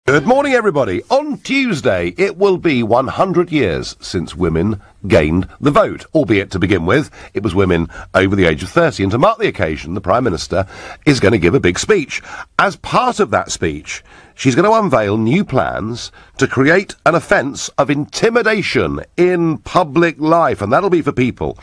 Good morning, everybody. On Tuesday, it will be 100 years since women gained the vote, albeit to begin with, it was women over the age of 30. And to mark the occasion, the Prime Minister is going to give a big speech. As part of that speech, she's going to unveil new plans to create an offence of intimidation in public life, and that'll be for people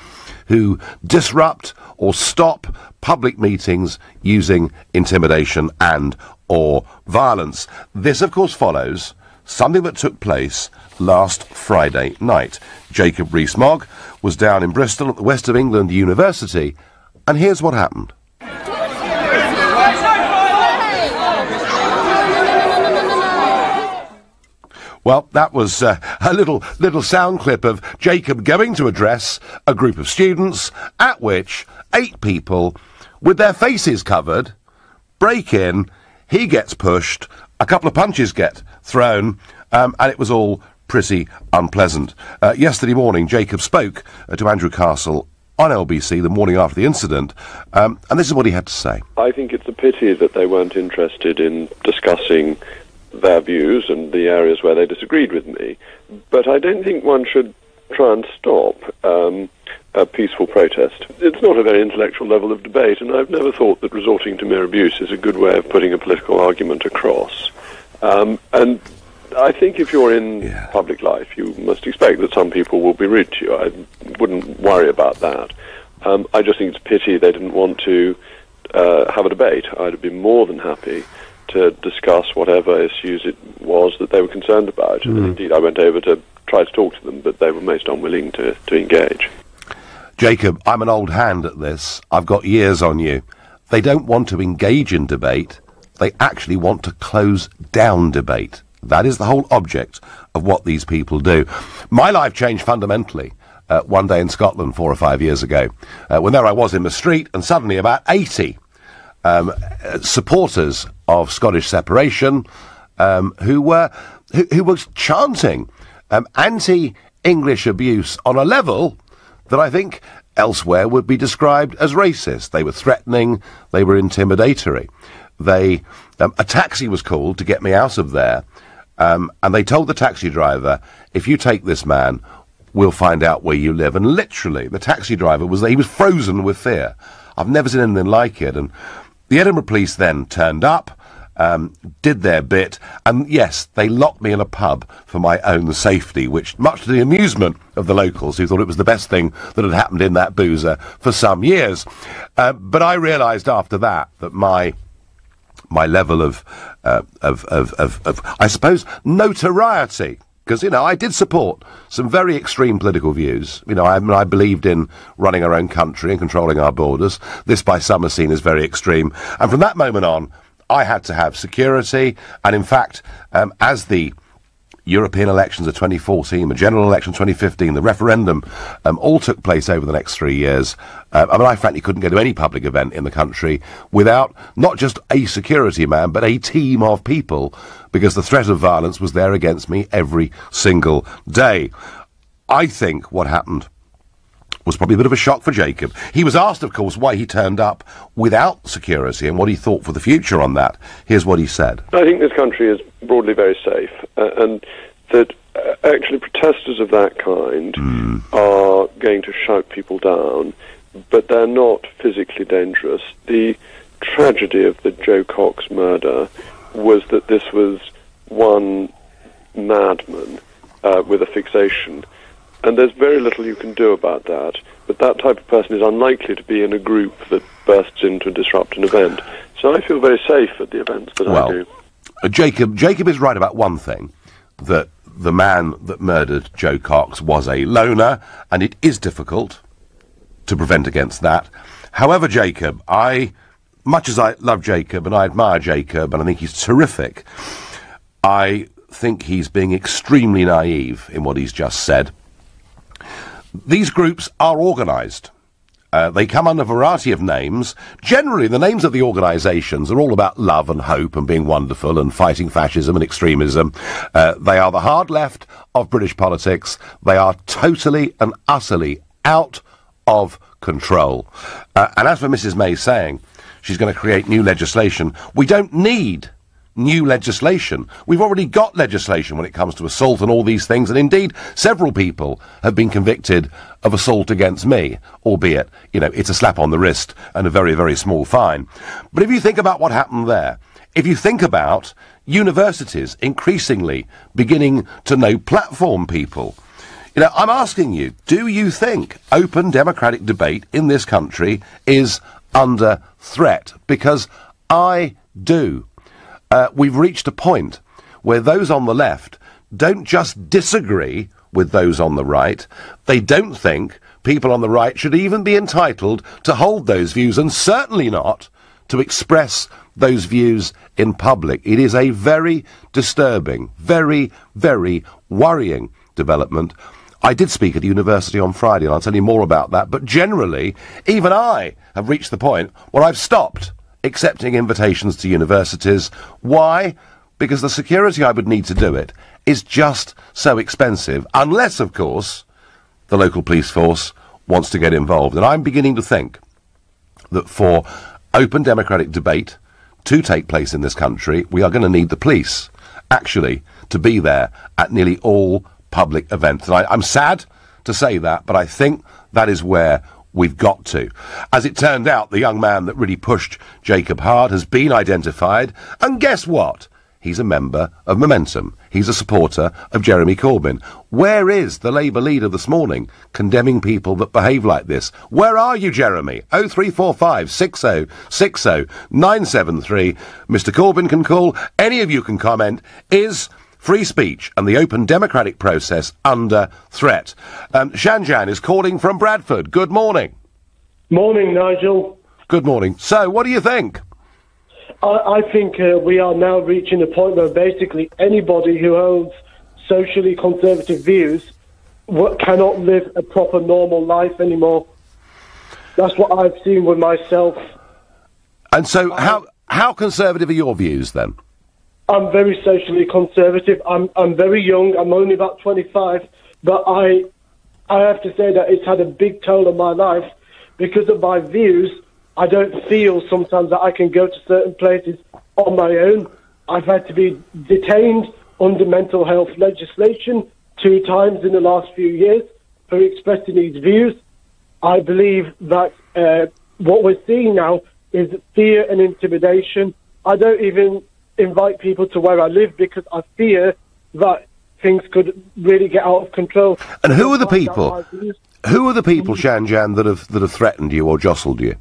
who disrupt or stop public meetings using intimidation and or violence. This, of course, follows something that took place last Friday night. Jacob Rees Mogg was down in Bristol at the West of England University, and here's what happened. Well, that was a little sound clip of Jacob going to address a group of students, at which 8 people, with their faces covered, break in. He gets pushed, a couple of punches get thrown, and it was all pretty unpleasant. Yesterday morning, Jacob spoke to Andrew Castle on LBC the morning after the incident, and this is what he had to say. I think it's a pity that they weren't interested in discussing their views and the areas where they disagreed with me, but I don't think one should try and stop a peaceful protest. It's not a very intellectual level of debate, and I've never thought that resorting to mere abuse is a good way of putting a political argument across. And I think if you're in public life, you must expect that some people will be rude to you. I wouldn't worry about that. I just think it's a pity they didn't want to have a debate. I'd have been more than happy to discuss whatever issues it was that they were concerned about. And indeed, I went over to try to talk to them, but they were most unwilling to engage. Jacob, I'm an old hand at this. I've got years on you. They don't want to engage in debate. They actually want to close down debate. That is the whole object of what these people do. My life changed fundamentally one day in Scotland 4 or 5 years ago, when there I was in the street, and suddenly about 80 supporters of Scottish separation who were chanting anti-English abuse on a level that I think elsewhere would be described as racist. They were threatening, they were intimidatory. A taxi was called to get me out of there, and they told the taxi driver, if you take this man, we'll find out where you live. And literally, the taxi driver was there, he was frozen with fear. I've never seen anything like it. And the Edinburgh police then turned up, did their bit, and yes, they locked me in a pub for my own safety, which, much to the amusement of the locals, who thought it was the best thing that had happened in that boozer for some years. But I realised after that my level of I suppose, notoriety, because, I did support some very extreme political views. I believed in running our own country and controlling our borders. This, by some, is seen as very extreme. And from that moment on, I had to have security. And in fact, as the European elections of 2014, the general election 2015, the referendum, all took place over the next 3 years. I frankly couldn't go to any public event in the country without not just a security man, but a team of people, because the threat of violence was there against me every single day. I think what happened was probably a bit of a shock for Jacob. He was asked, of course, why he turned up without security and what he thought for the future on that. Here's what he said. I think this country is broadly very safe, and that actually protesters of that kind are going to shout people down, but they're not physically dangerous. The tragedy of the Joe Cox murder was that this was one madman with a fixation. And there's very little you can do about that. But that type of person is unlikely to be in a group that bursts in to disrupt an event. So I feel very safe at the events that I do. Jacob is right about one thing, that the man that murdered Joe Cox was a loner, and it is difficult to prevent against that. However, Jacob, much as I love Jacob and I admire Jacob and I think he's terrific, I think he's being extremely naive in what he's just said. These groups are organised. They come under a variety of names. Generally, the names of the organisations are all about love and hope and being wonderful and fighting fascism and extremism. They are the hard left of British politics. They are totally and utterly out of control. And as for Mrs May saying she's going to create new legislation, we don't need new legislation. We've already got legislation when it comes to assault and all these things, and indeed several people have been convicted of assault against me, albeit, it's a slap on the wrist and a very, very small fine. But if you think about what happened there, if you think about universities increasingly beginning to no platform people, I'm asking you, do you think open democratic debate in this country is under threat? Because I do. We've reached a point where those on the left don't just disagree with those on the right. They don't think people on the right should even be entitled to hold those views, and certainly not to express those views in public. It is a very disturbing, very, very worrying development. I did speak at a university on Friday, and I'll tell you more about that, but generally, even I have reached the point where I've stopped accepting invitations to universities. Why? Because the security I would need to do it is just so expensive, unless, of course, the local police force wants to get involved. And I'm beginning to think that for open democratic debate to take place in this country, we are going to need the police, actually, to be there at nearly all public events. And I'm sad to say that, but I think that is where we've got to. As it turned out, the young man that really pushed Jacob hard has been identified, and guess what? He's a member of Momentum. He's a supporter of Jeremy Corbyn. Where is the Labour leader this morning condemning people that behave like this? Where are you, Jeremy? 0345 60 60 973. Mr. Corbyn can call. Any of you can comment. Is free speech and the open democratic process under threat? Shanjan is calling from Bradford. Good morning. Morning, Nigel. Good morning. So, what do you think? I think we are now reaching a point where basically anybody who holds socially conservative views cannot live a proper normal life anymore. That's what I've seen with myself. And so how conservative are your views then? I'm very socially conservative. I'm very young. I'm only about 25, but I have to say that it's had a big toll on my life because of my views. I don't feel sometimes that I can go to certain places on my own. I've had to be detained under mental health legislation 2 times in the last few years for expressing these views. I believe that what we're seeing now is fear and intimidation. I don't even invite people to where I live because I fear that things could really get out of control. And who are the people? Who are the people, Shanjan, that have threatened you or jostled you?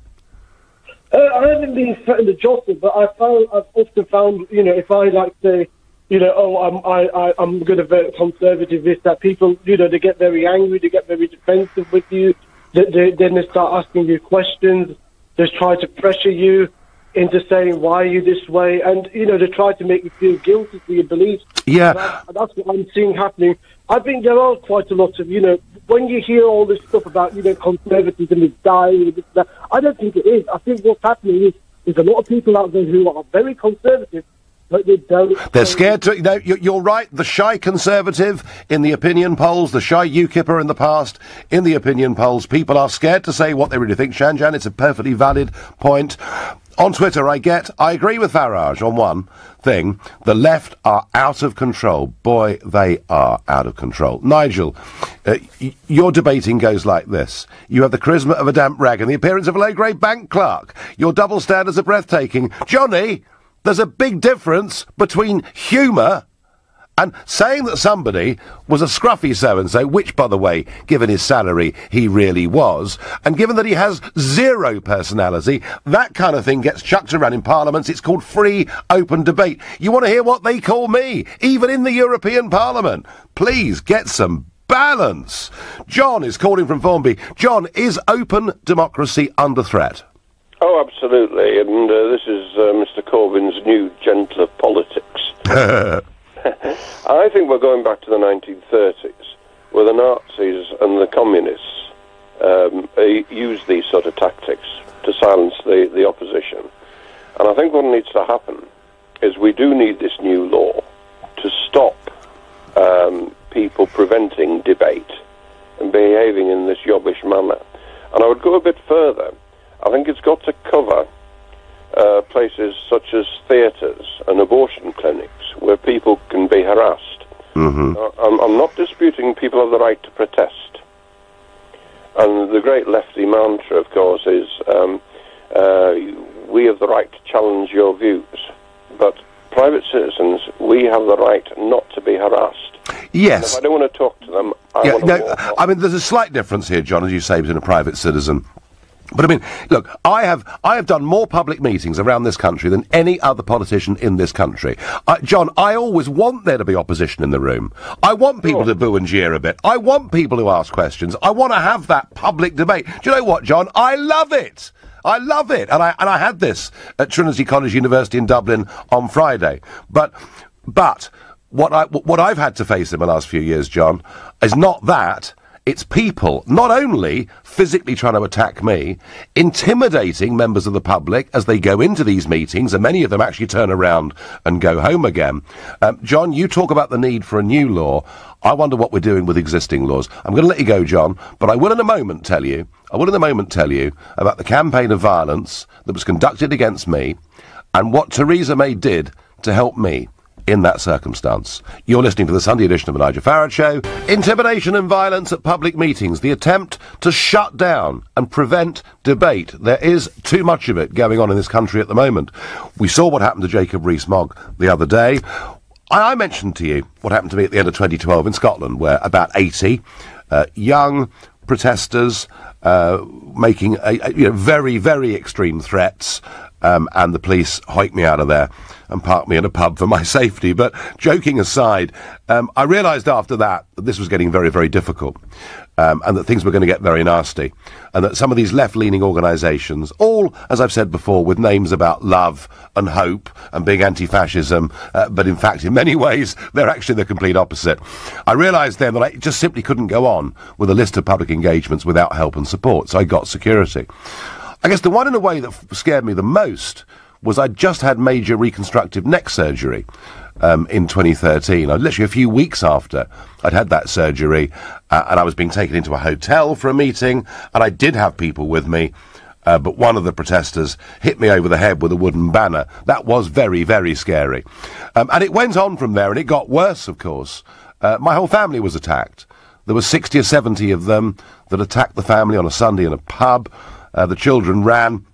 I haven't been threatened to jostle, but I've often found, if I say, I'm going to vote conservative, that people, they get very angry, they get very defensive with you, then they start asking you questions, they try to pressure you into saying, why are you this way? And, they try to make you feel guilty for your beliefs. Yeah. That's what I'm seeing happening. I think there are quite a lot of, when you hear all this stuff about, conservatism is dying, this, that, I don't think it is. I think what's happening is a lot of people out there who are very conservative, but they don't. They're scared to, you're right, the shy conservative in the opinion polls, the shy UKIPper in the past, in the opinion polls, people are scared to say what they really think. Shanjan, it's a perfectly valid point. On Twitter, I agree with Farage on one thing. The left are out of control. Boy, they are out of control. Nigel, your debating goes like this. You have the charisma of a damp rag and the appearance of a low-grade bank clerk. Your double standards are breathtaking. Johnny, there's a big difference between humour and saying that somebody was a scruffy so-and-so, which, by the way, given his salary, he really was, and given that he has zero personality, that kind of thing gets chucked around in parliaments. It's called free, open debate. You want to hear what they call me, even in the European Parliament? Please get some balance. John is calling from Formby. John, is open democracy under threat? Oh, absolutely, and this is Mr. Corbyn's new gentler politics. I think we're going back to the 1930s, where the Nazis and the communists used these sort of tactics to silence the opposition. And I think what needs to happen is we do need this new law to stop people preventing debate and behaving in this yobbish manner. And I would go a bit further. I think it's got to cover places such as theatres and abortion clinics where people can be harassed. I'm not disputing people have the right to protest. And the great lefty mantra, of course, is we have the right to challenge your views. But private citizens, we have the right not to be harassed. Yes. And if I don't want to talk to them, I want to walk off. I mean, there's a slight difference here, John, as you say, between a private citizen. But I mean, look, I have done more public meetings around this country than any other politician in this country. John, I always want there to be opposition in the room. I want people to boo and jeer a bit. I want people to ask questions. I want to have that public debate. Do you know what, John? I love it. I love it. And I had this at Trinity College University in Dublin on Friday. But what I've had to face in the last few years, John, is not that. It's people not only physically trying to attack me, intimidating members of the public as they go into these meetings, and many of them actually turn around and go home again. John, you talk about the need for a new law. I wonder what we're doing with existing laws. I'm going to let you go, John, but I will in a moment tell you about the campaign of violence that was conducted against me and what Theresa May did to help me in that circumstance. You're listening to the Sunday edition of the Nigel Farage Show. Intimidation and violence at public meetings. The attempt to shut down and prevent debate. There is too much of it going on in this country at the moment. We saw what happened to Jacob Rees Mogg the other day. I mentioned to you what happened to me at the end of 2012 in Scotland, where about 80 young protesters making very, very extreme threats, and the police hiked me out of there and parked me in a pub for my safety. But joking aside, I realised after that this was getting very, very difficult, and that things were going to get very nasty, and that some of these left-leaning organisations, all, as I've said before, with names about love and hope and being anti-fascism, but in fact, in many ways, they're actually the complete opposite. I realised then that I just simply couldn't go on with a list of public engagements without help and support, so I got security. I guess the one in a way that scared me the most was I'd just had major reconstructive neck surgery in 2013. Literally a few weeks after I'd had that surgery, and I was being taken into a hotel for a meeting, and I did have people with me, but one of the protesters hit me over the head with a wooden banner. That was very, very scary. And it went on from there, and it got worse, of course. My whole family was attacked. There were 60 or 70 of them that attacked the family on a Sunday in a pub. The children ran,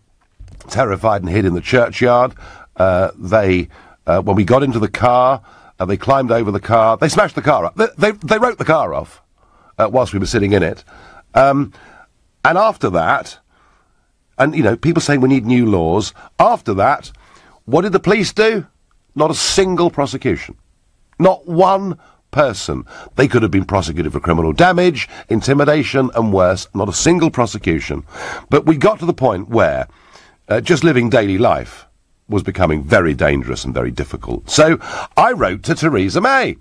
terrified, and hid in the churchyard. When we got into the car, they climbed over the car. They smashed the car up. They wrote the car off whilst we were sitting in it. And after that, and, people saying we need new laws. After that, what did the police do? Not a single prosecution. Not one person. They could have been prosecuted for criminal damage, intimidation, and worse. Not a single prosecution. But we got to the point where just living daily life was becoming very dangerous and very difficult. So I wrote to Theresa May,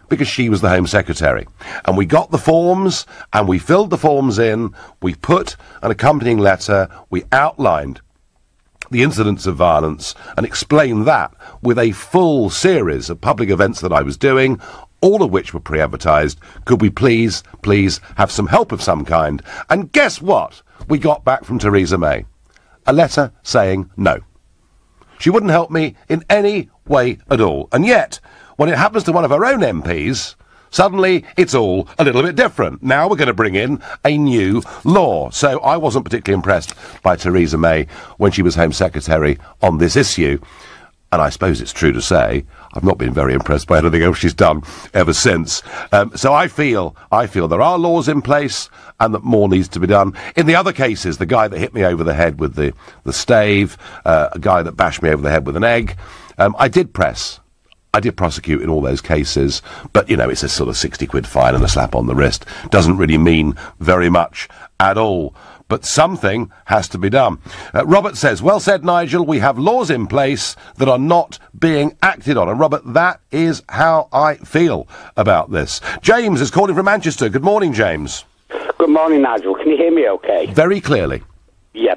because she was the Home Secretary. And we got the forms, and we filled the forms in, we put an accompanying letter, we outlined the incidents of violence, and explained that with a full series of public events that I was doing, all of which were pre-advertised. Could we please have some help of some kind? And guess what we got back from Theresa May? A letter saying no. She wouldn't help me in any way at all. And yet, when it happens to one of her own MPs, suddenly it's all a little bit different. Now we're going to bring in a new law. So I wasn't particularly impressed by Theresa May when she was Home Secretary on this issue. And I suppose it's true to say I've not been very impressed by anything else she's done ever since. So I feel there are laws in place and that more needs to be done. In the other cases, the guy that hit me over the head with the stave, a guy that bashed me over the head with an egg, I did prosecute in all those cases, but, it's a sort of 60 quid fine and a slap on the wrist. Doesn't really mean very much at all. But something has to be done. Robert says, well said, Nigel, we have laws in place that are not being acted on. And, Robert, that is how I feel about this. James is calling from Manchester. Good morning, James. Good morning, Nigel. Can you hear me okay? Very clearly. Yeah.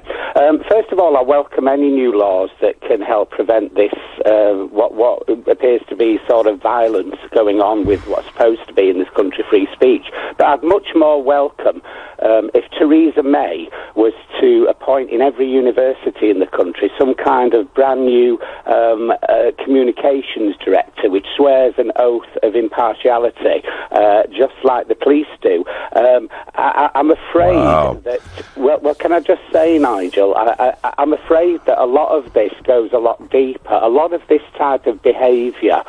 First of all, I welcome any new laws that can help prevent this, what appears to be sort of violence going on with what's supposed to be in this country free speech. But I'd much more welcome if Theresa May was to appoint in every university in the country some kind of brand new communications director which swears an oath of impartiality, just like the police do, I'm afraid that, well, can I just say, Nigel, I'm afraid that a lot of this goes a lot deeper. A lot of this type of behaviour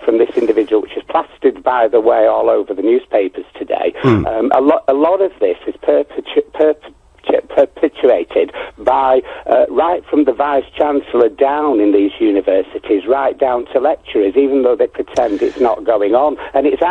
from this individual, which is plastered, by the way, all over the newspapers today, a lot of this is perpetuated by right from the Vice-Chancellor down in these universities, right down to lecturers, even though they pretend it's not going on. And it's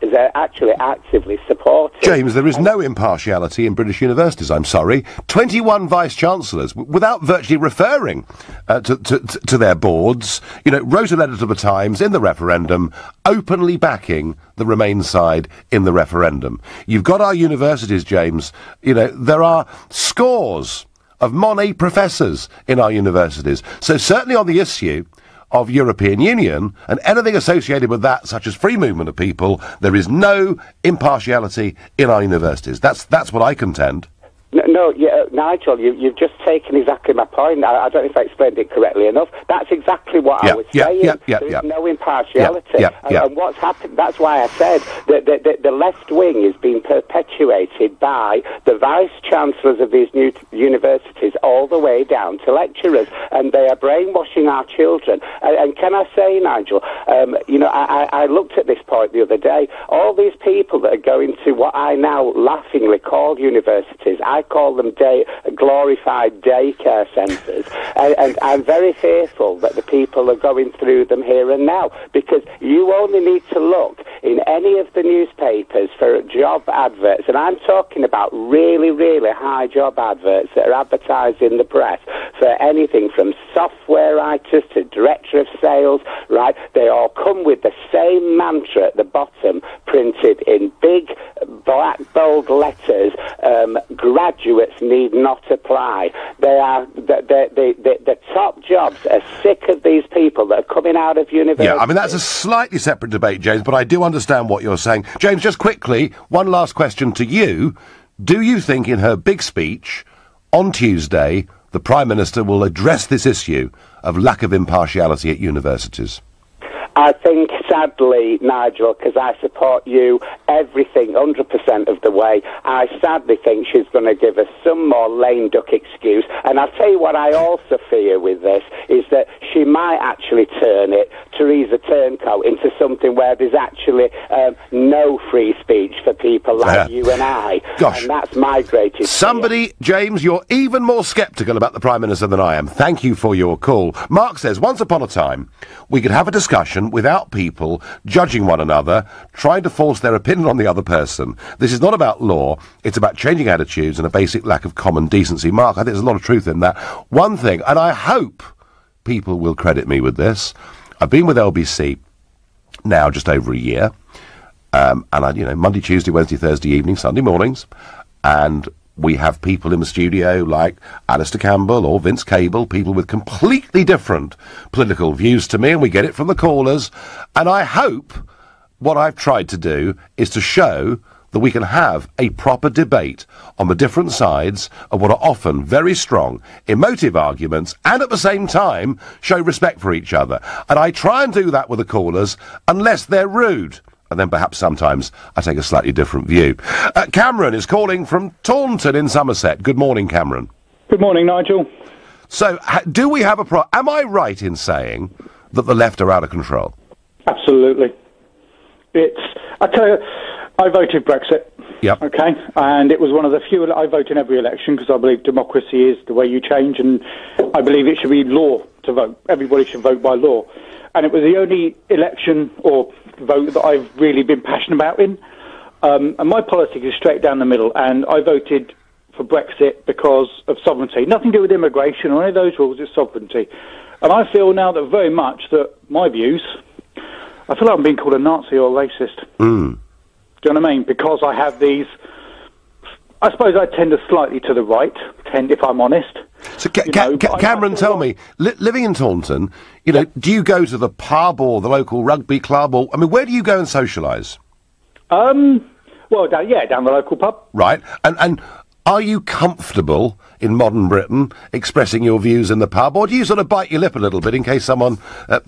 they're actually actively supported. James, there is no impartiality in British universities, I'm sorry. 21 Vice-Chancellors, without virtually referring to their boards, wrote a letter to the Times in the referendum, openly backing the Remain side in the referendum. You've got our universities, James. There are scores of Monet professors in our universities. So certainly on the issue of European Union and anything associated with that, such as free movement of people, there is no impartiality in our universities. That's what I contend. No, Nigel, you've just taken exactly my point. I don't know if I explained it correctly enough. That's exactly what I was saying. There's no impartiality. And what's happened, that's why I said that the left wing is being perpetuated by the vice-chancellors of these new universities all the way down to lecturers, and they are brainwashing our children. And can I say, Nigel, I looked at this point the other day. All these people that are going to what I now laughingly call universities, I call them glorified daycare centres, and I'm very fearful that the people are going through them here and now, because you only need to look in any of the newspapers for job adverts, and I'm talking about really, really high job adverts that are advertised in the press for anything from software writers to director of sales, right? They all come with the same mantra at the bottom, printed in big black bold letters: graduates need not apply. The top jobs are sick of these people that are coming out of university. Yeah, I mean, that's a slightly separate debate, James, but I do understand what you're saying. James, just quickly, one last question to you. Do you think in her big speech on Tuesday the Prime Minister will address this issue of lack of impartiality at universities? I think, sadly, Nigel, because I support you everything 100% of the way, I sadly think she's going to give us some more lame duck excuse. And I'll tell you what I also fear with this, is that she might actually turn it, Theresa Turncoat, into something where there's actually no free speech for people like you and I. Gosh. And that's my greatest Somebody, James, you're even more sceptical about the Prime Minister than I am. Thank you for your call. Mark says, once upon a time, we could have a discussion without people judging one another, trying to force their opinion on the other person. This is not about law, it's about changing attitudes and a basic lack of common decency. Mark, I think there's a lot of truth in that. One thing, and I hope people will credit me with this, I've been with LBC now just over a year, and I, Monday, Tuesday, Wednesday, Thursday evening, Sunday mornings, and we have people in the studio like Alistair Campbell or Vince Cable, people with completely different political views to me, and we get it from the callers. And I hope what I've tried to do is to show that we can have a proper debate on the different sides of what are often very strong, emotive arguments, and at the same time show respect for each other. And I try and do that with the callers, unless they're rude. And then perhaps sometimes I take a slightly different view. Cameron is calling from Taunton in Somerset. Good morning, Cameron. Good morning, Nigel. So, do we have am I right in saying that the left are out of control? Absolutely. I tell you, I voted Brexit. Yep. Okay, and it was one of the few. I vote in every election because I believe democracy is the way you change, and I believe it should be law to vote. Everybody should vote by law. And it was the only election or vote that I've really been passionate about in. And my politics is straight down the middle, and I voted for Brexit because of sovereignty. Nothing to do with immigration or any of those rules, it's sovereignty. And I feel now that very much that my views, I feel like I'm being called a Nazi or a racist. Mm. Do you know what I mean? Because I have these... I suppose I tend to slightly to the right, if I'm honest. So, Cameron, tell me, living in Taunton, do you go to the pub or the local rugby club, or, where do you go and socialise? Well, down the local pub. Right, and are you comfortable in modern Britain expressing your views in the pub, or do you sort of bite your lip a little bit in case someone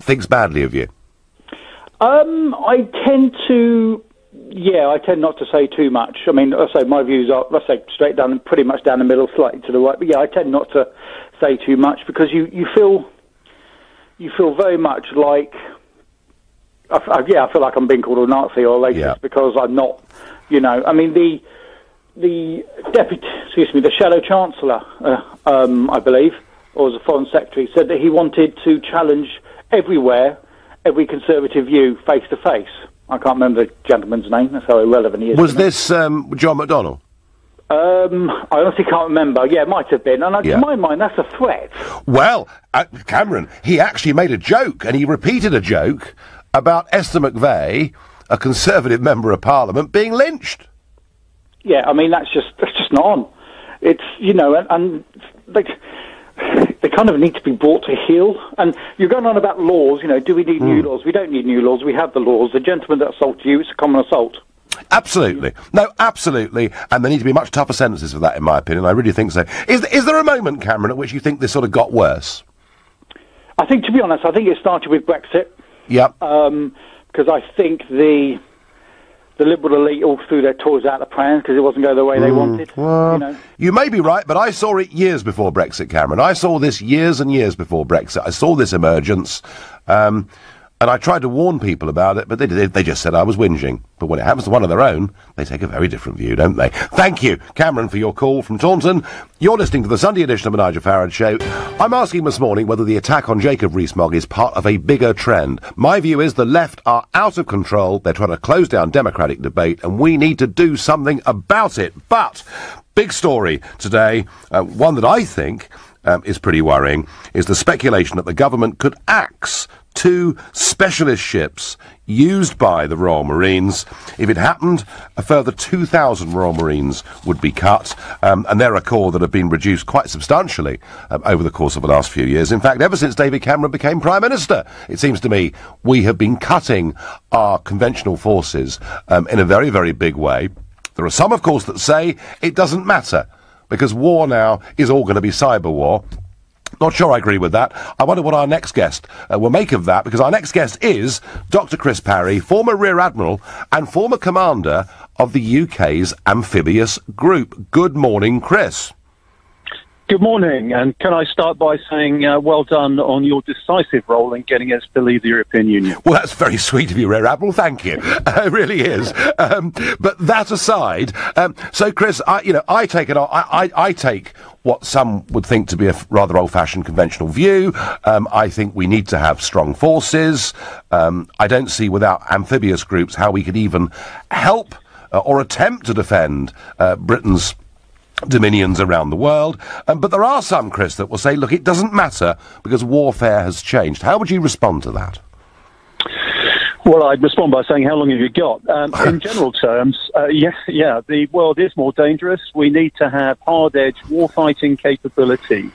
thinks badly of you? I tend not to say too much. I mean, I say my views are, straight down, pretty much down the middle, slightly to the right. But yeah, I tend not to say too much because you feel very much like, I feel like I'm being called a Nazi or a racist because I'm not. I mean the Shadow Chancellor, I believe, or the Foreign Secretary, said that he wanted to challenge every Conservative view face to face. I can't remember the gentleman's name. That's how irrelevant he is. Was this John McDonnell? I honestly can't remember. Yeah, it might have been. And to my mind, that's a threat. Well, Cameron, he actually made a joke, and he repeated a joke about Esther McVeigh, a Conservative member of Parliament, being lynched. Yeah, I mean, that's just not on. It's, and they kind of need to be brought to heel. And you're going on about laws, do we need new laws? We don't need new laws. We have the laws. The gentleman that assaulted you, it's a common assault. Absolutely. No, absolutely. And there need to be much tougher sentences for that, in my opinion. I really think so. Is there a moment, Cameron, at which you think this sort of got worse? I think, to be honest, it started with Brexit. Yep. Because I think the Liberal elite all threw their toys out the pram because it wasn't going the way they wanted. Well, you may be right, but I saw it years before Brexit, Cameron. I saw this years and years before Brexit. I saw this emergence, and I tried to warn people about it, but they just said I was whinging. But when it happens to one of their own, they take a very different view, don't they? Thank you, Cameron, for your call from Taunton. You're listening to the Sunday edition of the Nigel Farage Show. I'm asking this morning whether the attack on Jacob Rees-Mogg is part of a bigger trend. My view is the left are out of control. They're trying to close down democratic debate, and we need to do something about it. But big story today, one that I think is pretty worrying, is the speculation that the government could axe 2 specialist ships used by the Royal Marines. If it happened, a further 2,000 Royal Marines would be cut, and they're a corps that have been reduced quite substantially over the course of the last few years. In fact, ever since David Cameron became Prime Minister, it seems to me we have been cutting our conventional forces in a very, very big way. There are some, of course, that say it doesn't matter, because war now is all going to be cyber war. Not sure I agree with that. I wonder what our next guest will make of that, because our next guest is Dr. Chris Parry, former Rear Admiral and former commander of the UK's amphibious group. Good morning, Chris. Good morning, and can I start by saying well done on your decisive role in getting us to leave the European Union. Well, that's very sweet of you, Rear Admiral. Thank you. It really is. But that aside, so Chris, I take what some would think to be a rather old-fashioned conventional view. I think we need to have strong forces. I don't see without amphibious groups how we could even help or attempt to defend Britain's dominions around the world. But there are some, Chris, that will say, look, it doesn't matter because warfare has changed. How would you respond to that? Well, I'd respond by saying, how long have you got? In general terms, the world is more dangerous. We need to have hard-edged warfighting capabilities.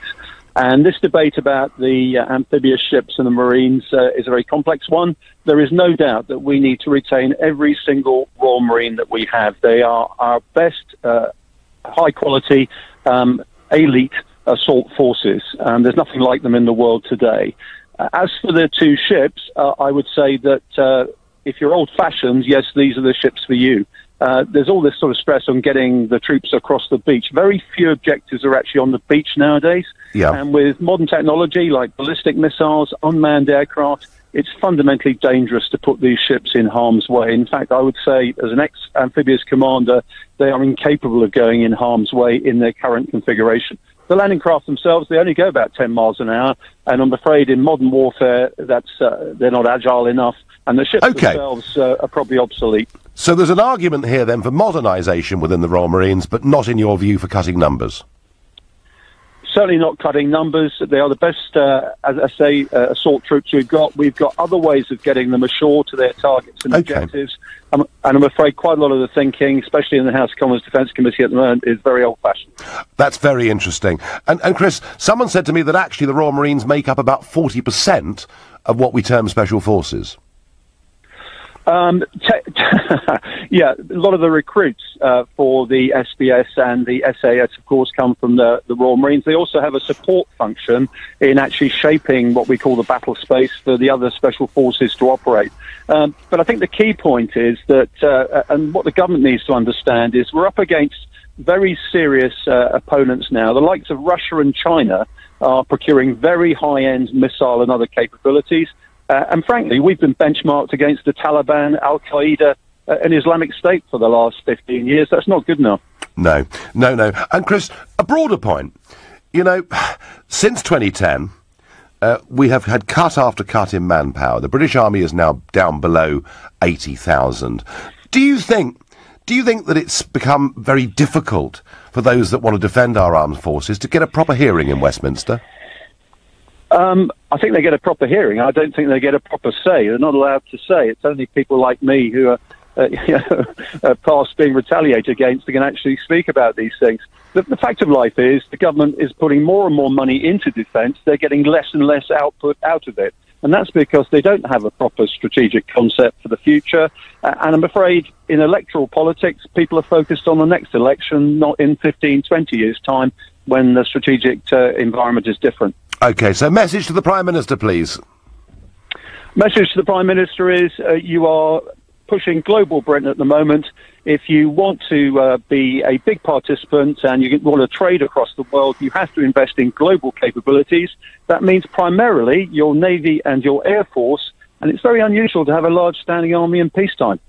And this debate about the amphibious ships and the Marines is a very complex one. There is no doubt that we need to retain every single Royal Marine that we have. They are our best high-quality, elite assault forces. There's nothing like them in the world today. As for the 2 ships, I would say that if you're old-fashioned, yes, these are the ships for you. There's all this sort of stress on getting the troops across the beach. Very few objectives are actually on the beach nowadays. Yeah. And with modern technology like ballistic missiles, unmanned aircraft, it's fundamentally dangerous to put these ships in harm's way. In fact, I would say, as an ex-amphibious commander, they are incapable of going in harm's way in their current configuration. The landing craft themselves, they only go about 10 miles an hour, and I'm afraid in modern warfare, they're not agile enough, and the ships themselves are probably obsolete. So there's an argument here, then, for modernisation within the Royal Marines, but not, in your view, for cutting numbers? Certainly not cutting numbers. They are the best, as I say, assault troops we've got. We've got other ways of getting them ashore to their targets and objectives. And I'm afraid quite a lot of the thinking, especially in the House of Commons Defence Committee at the moment, is very old-fashioned. That's very interesting. And Chris, someone said to me that actually the Royal Marines make up about 40% of what we term special forces. Yeah, a lot of the recruits for the SBS and the SAS, of course, come from the Royal Marines. They also have a support function in actually shaping what we call the battle space for the other special forces to operate. But I think the key point is that, and what the government needs to understand is we're up against very serious opponents now. The likes of Russia and China are procuring very high-end missile and other capabilities. And frankly, we've been benchmarked against the Taliban, Al-Qaeda, and Islamic State for the last 15 years. That's not good enough. No. And Chris, a broader point. You know, since 2010, we have had cut after cut in manpower. The British Army is now down below 80,000. Do you think that it's become very difficult for those that want to defend our armed forces to get a proper hearing in Westminster? I think they get a proper hearing. I don't think they get a proper say. They're not allowed to say. It's only people like me who are past being retaliated against who can actually speak about these things. The fact of life is the government is putting more and more money into defence. They're getting less and less output out of it. And that's because they don't have a proper strategic concept for the future. And I'm afraid in electoral politics, people are focused on the next election, not in 15, 20 years' time when the strategic environment is different. OK, so message to the Prime Minister, please. Message to the Prime Minister is you are pushing global Britain at the moment. If you want to be a big participant and you want to trade across the world, you have to invest in global capabilities. That means primarily your Navy and your Air Force, and it's very unusual to have a large standing army in peacetime.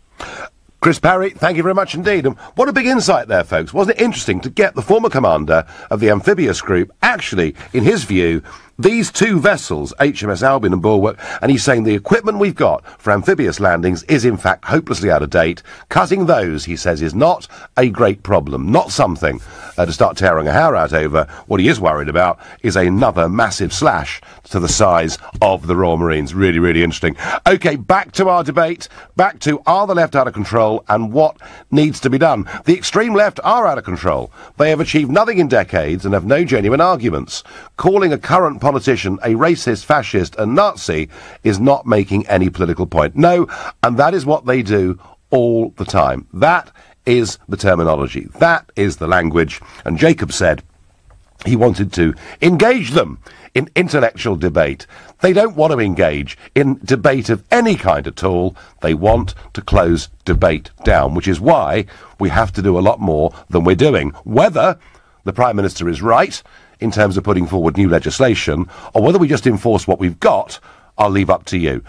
Chris Parry, thank you very much indeed. And what a big insight there, folks. Wasn't it interesting to get the former commander of the amphibious group, actually, in his view, these two vessels, HMS Albion and Bulwark, and he's saying the equipment we've got for amphibious landings is in fact hopelessly out of date. Cutting those, he says, is not a great problem, not something to start tearing a hair out over. What he is worried about is another massive slash to the size of the Royal Marines. Really, really interesting. OK, back to our debate, back to are the left out of control and what needs to be done. The extreme left are out of control. They have achieved nothing in decades and have no genuine arguments. Calling a current politician a racist, fascist and Nazi is not making any political point. No, and that is what they do all the time. That is the terminology. That is the language. And Jacob said he wanted to engage them in intellectual debate. They don't want to engage in debate of any kind at all. They want to close debate down, which is why we have to do a lot more than we're doing. Whether the Prime Minister is right in terms of putting forward new legislation, or whether we just enforce what we've got, I'll leave up to you.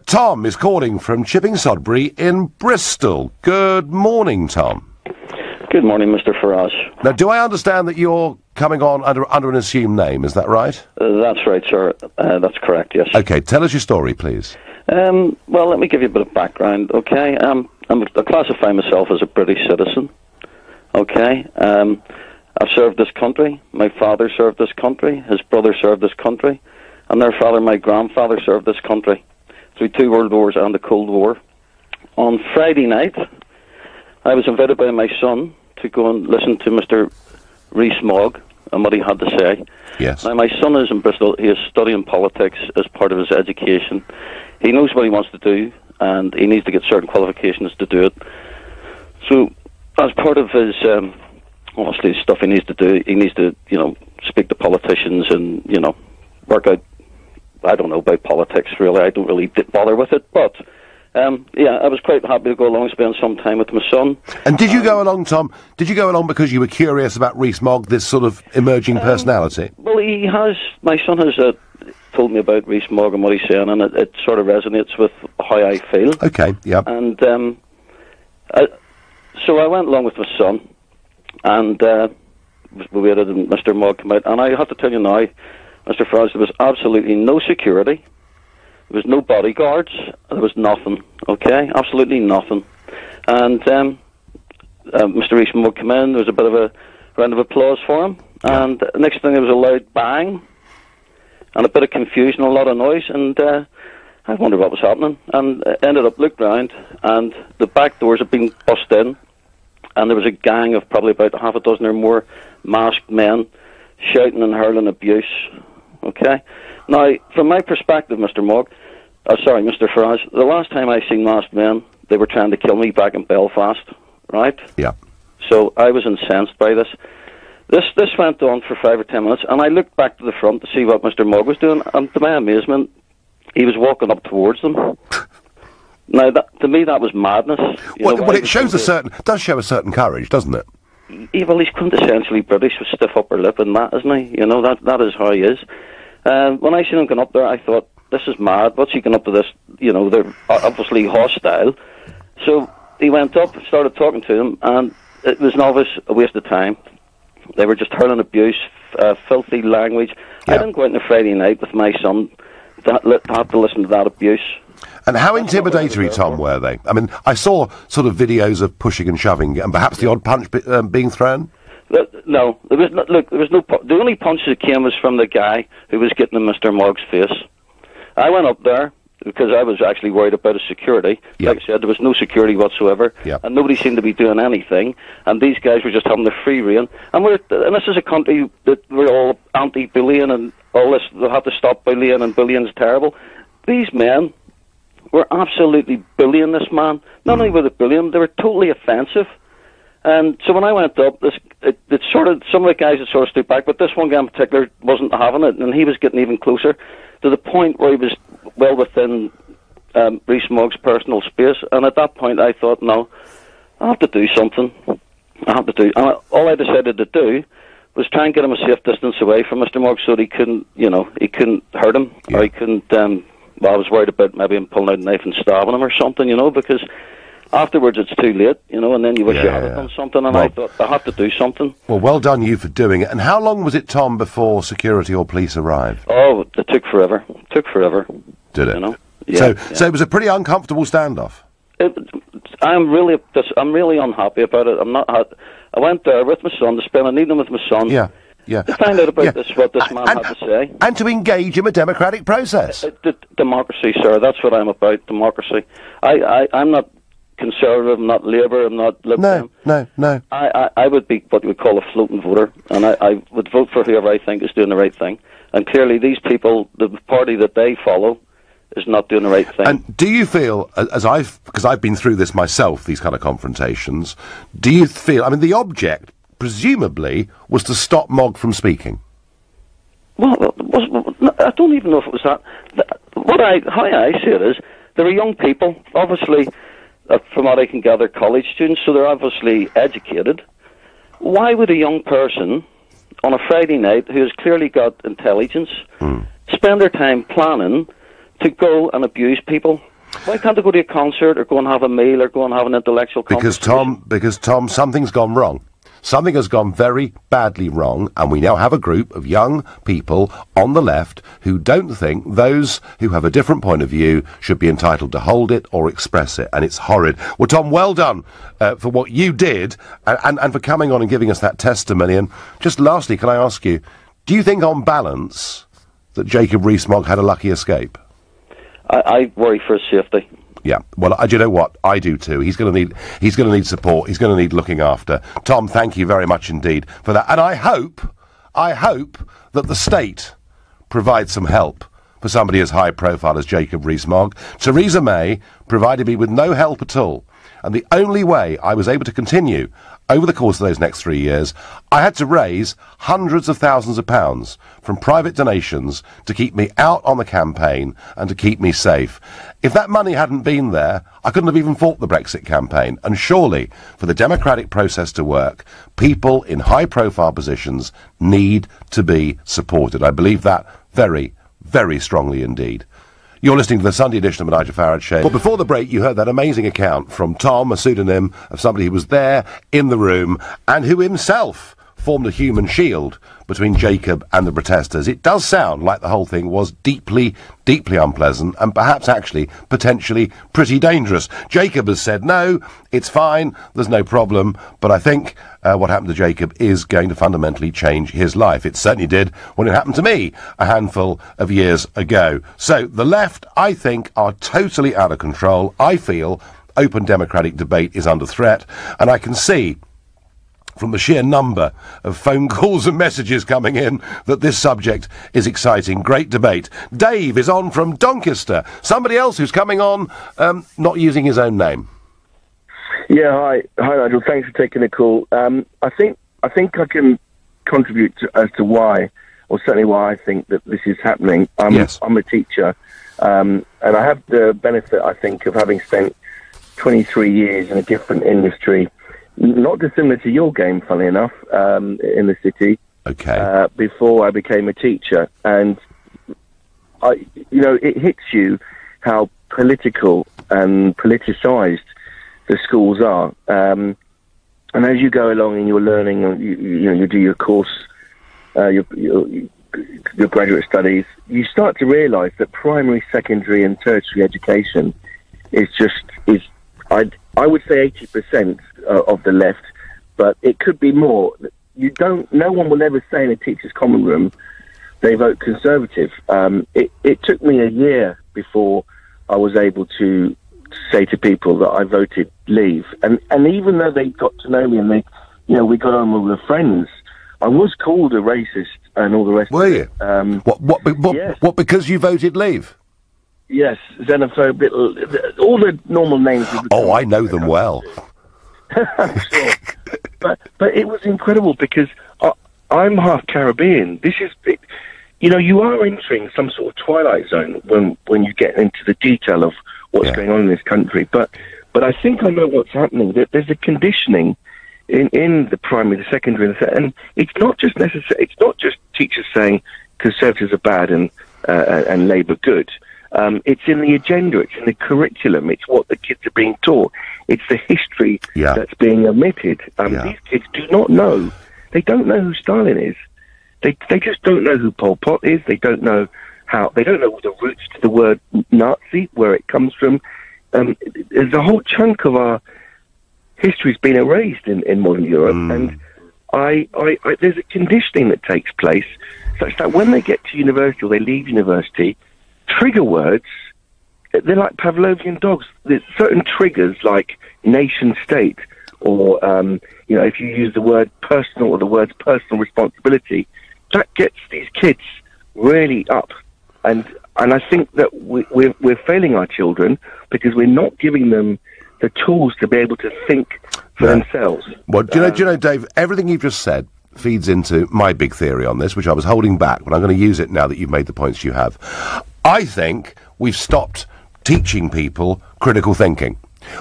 Tom is calling from Chipping Sodbury in Bristol. Good morning, Tom. Good morning, Mr. Farage. Now, do I understand that you're coming on under an assumed name, is that right? That's right, sir. That's correct, yes. OK, tell us your story, please. Well, let me give you a bit of background, OK? I classify myself as a British citizen, OK? I've served this country. My father served this country. His brother served this country. And their father, my grandfather, served this country through 2 World Wars and the Cold War. On Friday night, I was invited by my son to go and listen to Mr. Rees Mogg and what he had to say. Yes. Now, my son is in Bristol. He is studying politics as part of his education. He knows what he wants to do, and he needs to get certain qualifications to do it. So, as part of his obviously stuff he needs to do, he needs to, speak to politicians and, work out, I don't know, about politics, really. I don't really bother with it, but, I was quite happy to go along, spend some time with my son. And did you go along, Tom, because you were curious about Rees Mogg, this sort of emerging personality? Well, my son has told me about Rees Mogg and what he's saying, and it sort of resonates with how I feel. Okay, yeah. And, so I went along with my son, and we waited and Mr. Mogg came out. And I have to tell you now, Mr. Farage, there was absolutely no security. There was no bodyguards. There was nothing, okay? Absolutely nothing. And Mr. Rees Mogg came in. There was a bit of a round of applause for him. Yeah. And the next thing, there was a loud bang and a bit of confusion, a lot of noise. And I wondered what was happening. And ended up looked round, and the back doors had been bust in. And there was a gang of probably about half a dozen or more masked men shouting and hurling abuse. Okay? Now, from my perspective, Mr. Mogg, Sorry, Mr. Farage. The last time I seen masked men, they were trying to kill me back in Belfast, right? Yeah. So I was incensed by this. This went on for 5 or 10 minutes, and I looked back to the front to see what Mr. Mogg was doing, and to my amazement, he was walking up towards them. Now, to me, that was madness. Well, it shows does show a certain courage, doesn't it? Yeah, well, he's quintessentially British with stiff upper lip and that, isn't he? That is how he is. When I seen him going up there, I thought, this is mad. What's he going up to this? They're obviously hostile. So he went up, started talking to him, and it was an obvious a waste of time. They were just hurling abuse, filthy language. Yeah. I didn't go out on a Friday night with my son to have to listen to that abuse. And how intimidatory, Tom, were they? I mean, I saw sort of videos of pushing and shoving, and perhaps the odd punch being thrown. No, there was no. Look, there was no. The only punch that came was from the guy who was getting in Mr. Mogg's face. I went up there because I was actually worried about his security. Yep. Like I said, there was no security whatsoever, yep. And nobody seemed to be doing anything. And these guys were just having the free rein. And this is a country that we're all anti-bullying and all this. They'll have to stop bullying, and bullying's terrible. These men were absolutely bullying this man. Not only were they bullying, they were totally offensive. And so when I went up, it sort of, some of the guys had sort of stood back, but this one guy in particular wasn't having it, and he was getting even closer to the point where he was well within Rees Mogg's personal space. And at that point, I thought, no, I have to do something. All I decided to do was try and get him a safe distance away from Mr. Mogg so that he couldn't hurt him, or he couldn't. I was worried about maybe him pulling out a knife and stabbing him or something, because afterwards it's too late, and then you wish you had done something, and I thought, I have to do something. Well, well done you for doing it. And how long was it, Tom, before security or police arrived? Oh, it took forever. Did it? Yeah, so it was a pretty uncomfortable standoff. I'm really unhappy about it. I went there with my son to spend an evening with my son. Yeah. To find out about what this man had to say. And to engage in a democratic process. Democracy, sir, that's what I'm about, democracy. I'm not Conservative, I'm not Labour, I'm not Lib Dem. No. I would be what you would call a floating voter, and I would vote for whoever I think is doing the right thing. And clearly these people, the party that they follow, is not doing the right thing. And do you feel, because I've been through this myself, these kind of confrontations, do you feel, I mean, the object presumably was to stop Mogg from speaking? Well, I don't even know if it was that. How I see it is, there are young people, obviously, from what I can gather, college students, so they're obviously educated. Why would a young person on a Friday night who has clearly got intelligence spend their time planning to go and abuse people? Why can't they go to a concert or go and have a meal or go and have an intellectual conversation? Because Tom, something's gone wrong. Something has gone very badly wrong, and we now have a group of young people on the left who don't think those who have a different point of view should be entitled to hold it or express it, and it's horrid. Well, Tom, well done for what you did, and for coming on and giving us that testimony. And just lastly, can I ask you, do you think on balance that Jacob Rees-Mogg had a lucky escape? I worry for his safety. Yeah, well, do you know what? I do too. He's going to need support. He's going to need looking after. Tom, thank you very much indeed for that. And I hope that the state provides some help for somebody as high profile as Jacob Rees-Mogg. Theresa May provided me with no help at all. And the only way I was able to continue over the course of those next 3 years, I had to raise hundreds of thousands of pounds from private donations to keep me out on the campaign and to keep me safe. If that money hadn't been there, I couldn't have even fought the Brexit campaign. And surely, for the democratic process to work, people in high-profile positions need to be supported. I believe that very, very strongly indeed. You're listening to the Sunday edition of the Nigel Farage Show. Well, before the break, you heard that amazing account from Tom, a pseudonym of somebody who was there in the room and who himself formed a human shield between Jacob and the protesters. It does sound like the whole thing was deeply, deeply unpleasant and perhaps actually potentially pretty dangerous. Jacob has said, no, it's fine, there's no problem, but I think what happened to Jacob is going to fundamentally change his life. It certainly did when it happened to me a handful of years ago. So the left, I think, are totally out of control. I feel open democratic debate is under threat, and I can see from the sheer number of phone calls and messages coming in that this subject is exciting. Great debate. Dave is on from Doncaster. Somebody else who's coming on, not using his own name. Yeah, hi Nigel. Thanks for taking the call. I think I can contribute as to why, or certainly why I think that this is happening. I'm a teacher, and I have the benefit, I think, of having spent 23 years in a different industry, not dissimilar to your game, funnily enough, in the city. Okay. Before I became a teacher, and it hits you how political and politicized the schools are. And as you go along in your learning, you do your course, your graduate studies, you start to realise that primary, secondary, and tertiary education is I would say 80% of the left, but it could be more. No one will ever say in a teacher's common room they vote Conservative. It took me a year before I was able to say to people that I voted Leave, and even though they got to know me and we got on, we were friends, I was called a racist and all the rest. Were of you? it. Yes. What? Because you voted Leave? Yes, xenophobe, all the normal names. Oh, I know them well. I'm sure, but it was incredible because I'm half Caribbean. This is, you are entering some sort of twilight zone when you get into the detail of what's going on in this country. But I think I know what's happening. There's a conditioning in the primary, the secondary, and it's not just necessary. It's not just teachers saying Conservatives are bad and Labour good. It's in the agenda. It's in the curriculum. It's what the kids are being taught. It's the history that's being omitted. These kids do not know. They don't know who Stalin is. They just don't know who Pol Pot is. They don't know they don't know the roots to the word Nazi, where it comes from. There's a whole chunk of our history's been erased in modern Europe, and there's a conditioning that takes place such that when they get to university or they leave university, trigger words, they're like Pavlovian dogs. There's certain triggers like nation state, or if you use the word personal or the words personal responsibility, that gets these kids really up. And I think that we're failing our children because we're not giving them the tools to be able to think for themselves. Well, do you know, Dave, everything you've just said feeds into my big theory on this, which I was holding back, but I'm going to use it now that you've made the points you have. I think we've stopped teaching people critical thinking.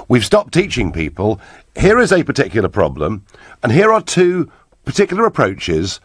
We've stopped teaching people, here is a particular problem, and here are two particular approaches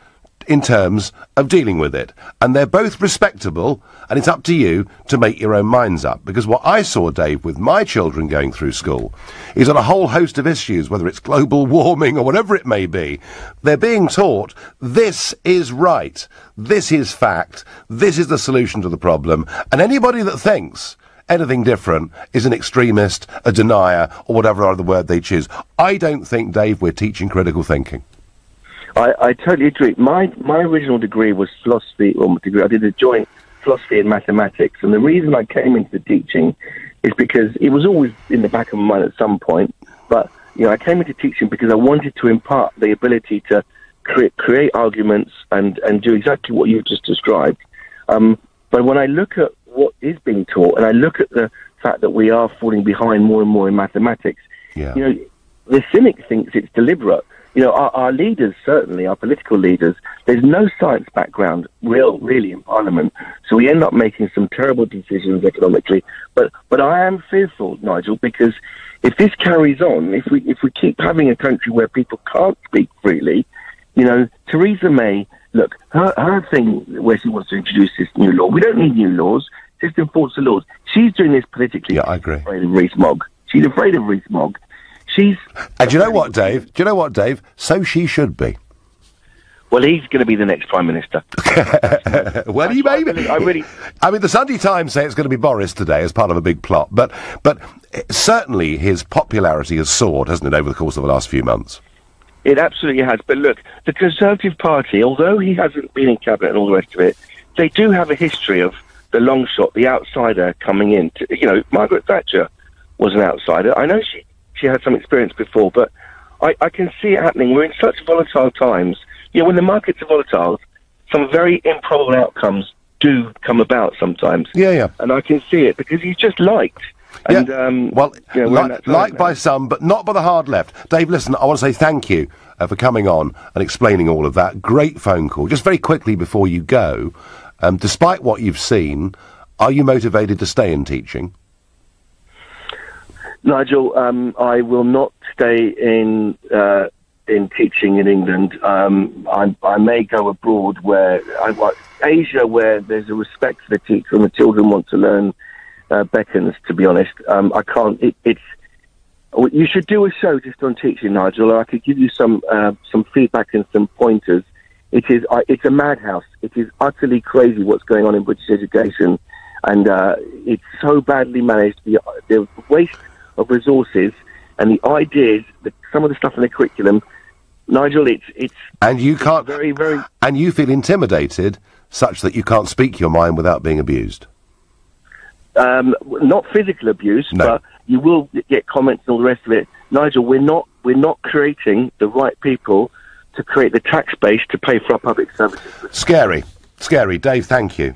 in terms of dealing with it. And they're both respectable, and it's up to you to make your own minds up. Because what I saw, Dave, with my children going through school, is on a whole host of issues, whether it's global warming or whatever it may be, they're being taught this is right, this is fact, this is the solution to the problem, and anybody that thinks anything different is an extremist, a denier, or whatever other word they choose. I don't think, Dave, we're teaching critical thinking. I totally agree. My original degree was philosophy, I did a joint philosophy and mathematics, and the reason I came into the teaching is because it was always in the back of my mind at some point, but I came into teaching because I wanted to impart the ability to create arguments and do exactly what you've just described. But when I look at what is being taught, and I look at the fact that we are falling behind more and more in mathematics, the cynic thinks it's deliberate. Our leaders, certainly, our political leaders, there's no science background really in Parliament, so we end up making some terrible decisions economically. But I am fearful, Nigel, because if this carries on, if we keep having a country where people can't speak freely, Theresa May, look, her thing where she wants to introduce this new law, we don't need new laws, just enforce the laws. She's doing this politically. Yeah, I agree. Afraid of Rees Mogg. She's afraid of Rees Mogg. And do you know what, Dave? So she should be. Well, he's going to be the next Prime Minister. Well, he may be. I mean, the Sunday Times say it's going to be Boris today as part of a big plot, but certainly his popularity has soared, hasn't it, over the course of the last few months? It absolutely has. But look, the Conservative Party, although he hasn't been in cabinet and all the rest of it, they do have a history of the long shot, the outsider coming in. Margaret Thatcher was an outsider. I know she had some experience before, but I can see it happening. We're in such volatile times. When the markets are volatile, some very improbable outcomes do come about sometimes. Yeah. And I can see it because he's just liked. And, liked by some, but not by the hard left. Dave, listen, I want to say thank you for coming on and explaining all of that. Great phone call. Just very quickly before you go, despite what you've seen, are you motivated to stay in teaching? Nigel, I will not stay in teaching in England. I may go abroad Asia, where there's a respect for the teacher and the children want to learn beckons, to be honest. I can't. You should do a show just on teaching, Nigel, or I could give you some feedback and some pointers. It's a madhouse. It is utterly crazy what's going on in British education, and it's so badly managed. The waste of resources and the ideas, some of the stuff in the curriculum, Nigel, it's and you can't very, very, and you feel intimidated such that you can't speak your mind without being abused. Not physical abuse, no. But you will get comments and all the rest of it. Nigel, we're not creating the right people to create the tax base to pay for our public services. Scary. Dave, thank you.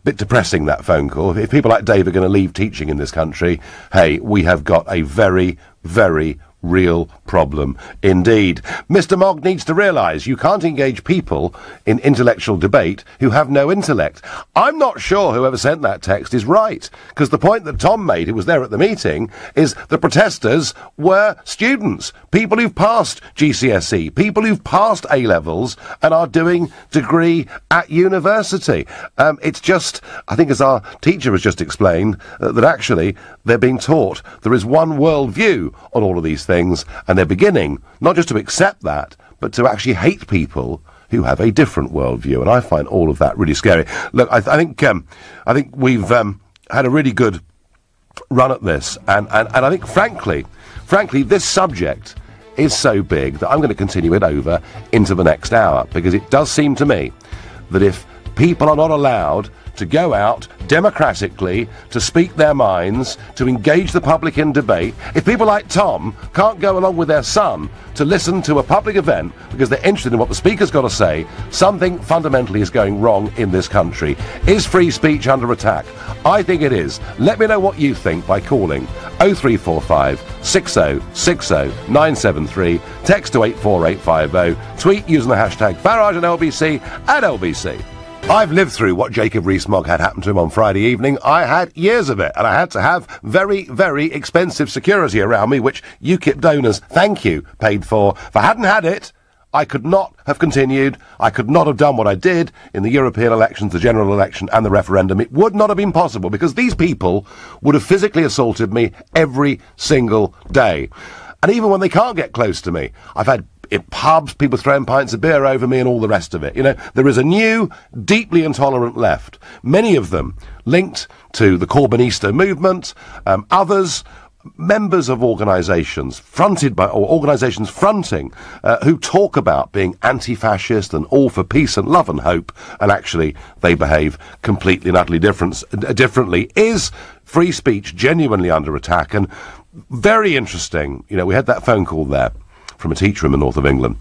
Bit depressing, that phone call. If people like Dave are going to leave teaching in this country, hey, we have got a very, very real problem indeed. Mr. Mogg needs to realise you can't engage people in intellectual debate who have no intellect. I'm not sure whoever sent that text is right, because the point that Tom made, who was there at the meeting, is the protesters were students, people who've passed GCSE, people who've passed A-levels and are doing degree at university. It's just, I think as our teacher has just explained, that actually they're being taught there is one world view on all of these things, and they're beginning not just to accept that, but to actually hate people who have a different worldview, and I find all of that really scary. Look, I think we've had a really good run at this, and I think, frankly, this subject is so big that I'm going to continue it over into the next hour, because it does seem to me that if people are not allowed to go out democratically, to speak their minds, to engage the public in debate, if people like Tom can't go along with their son to listen to a public event because they're interested in what the speaker's got to say, something fundamentally is going wrong in this country. Is free speech under attack? I think it is. Let me know what you think by calling 0345 60 60 973, text to 84850, tweet using the hashtag Farage and LBC at LBC. I've lived through what Jacob Rees-Mogg had happen to him on Friday evening. I had years of it, and I had to have very, very expensive security around me, which UKIP donors, thank you, paid for. If I hadn't had it, I could not have continued. I could not have done what I did in the European elections, the general election, and the referendum. It would not have been possible, because these people would have physically assaulted me every single day. And even when they can't get close to me, I've had in pubs, people throwing pints of beer over me and all the rest of it. You know, there is a new, deeply intolerant left. Many of them linked to the Corbynista movement, others members of organisations fronted by, or organisations fronting, who talk about being anti-fascist and all for peace and love and hope, and actually they behave completely and utterly differently. Is free speech genuinely under attack? And very interesting, you know, we had that phone call there from a teacher in the north of England,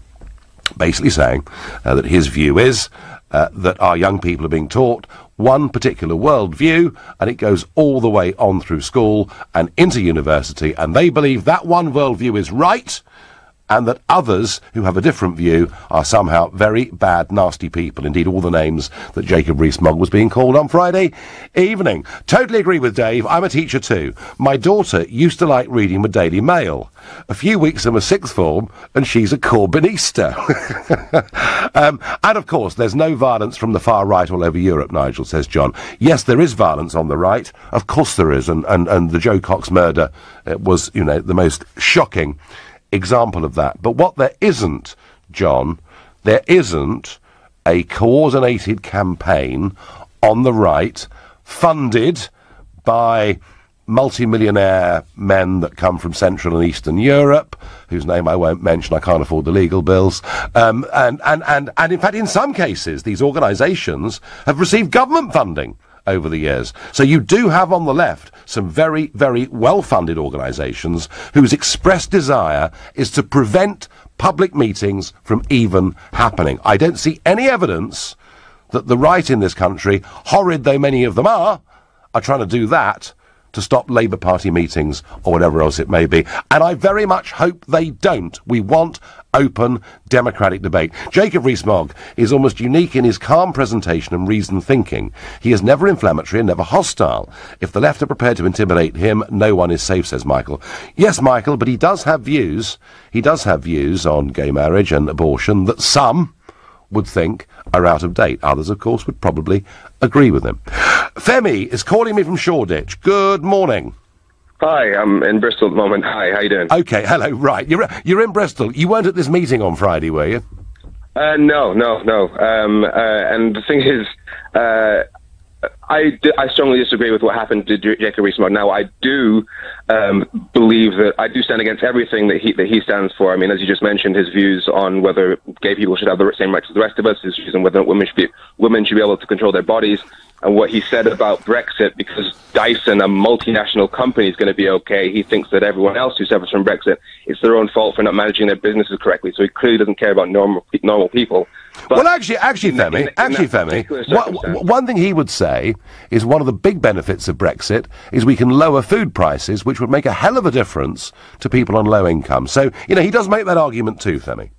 basically saying that his view is that our young people are being taught one particular worldview, and it goes all the way on through school and into university, and they believe that one worldview is right, and that others who have a different view are somehow very bad, nasty people. Indeed, all the names that Jacob Rees-Mogg was being called on Friday evening. Totally agree with Dave. I'm a teacher too. My daughter used to like reading the Daily Mail. A few weeks in the sixth form, and she's a Corbynista. And of course, there's no violence from the far right all over Europe, Nigel, says John. Yes, there is violence on the right. Of course there is. And the Joe Cox murder was, you know, the most shocking example of that. But what there isn't, John, there isn't a coordinated campaign on the right funded by multi-millionaire men that come from Central and Eastern Europe, whose name I won't mention, I can't afford the legal bills, and in fact in some cases these organisations have received government funding over the years. So you do have on the left some very, very well-funded organisations whose express desire is to prevent public meetings from even happening. I don't see any evidence that the right in this country, horrid though many of them are trying to do that to stop Labour Party meetings or whatever else it may be. And I very much hope they don't. We want open democratic debate. Jacob Rees-Mogg is almost unique in his calm presentation and reasoned thinking. He is never inflammatory and never hostile. If the left are prepared to intimidate him, no one is safe, says Michael. Yes, Michael, but he does have views. He does have views on gay marriage and abortion that some would think are out of date. Others, of course, would probably agree with him. Femi is calling me from Shoreditch. Good morning. Hi, I'm in Bristol at the moment. Hi, how you doing? Okay, hello, right. You're in Bristol. You weren't at this meeting on Friday, were you? No. And the thing is, I strongly disagree with what happened to Jacob Rees-Mogg. Now, I do believe that I do stand against everything that he stands for. I mean, as you just mentioned, his views on whether gay people should have the same rights as the rest of us, his views on whether women should be able to control their bodies, and what he said about Brexit, because Dyson, a multinational company, is going to be okay. He thinks that everyone else who suffers from Brexit, it's their own fault for not managing their businesses correctly. So he clearly doesn't care about normal people. But well, actually, Femi, one thing he would say is one of the big benefits of Brexit is we can lower food prices, which would make a hell of a difference to people on low income. So, he does make that argument too, Femi.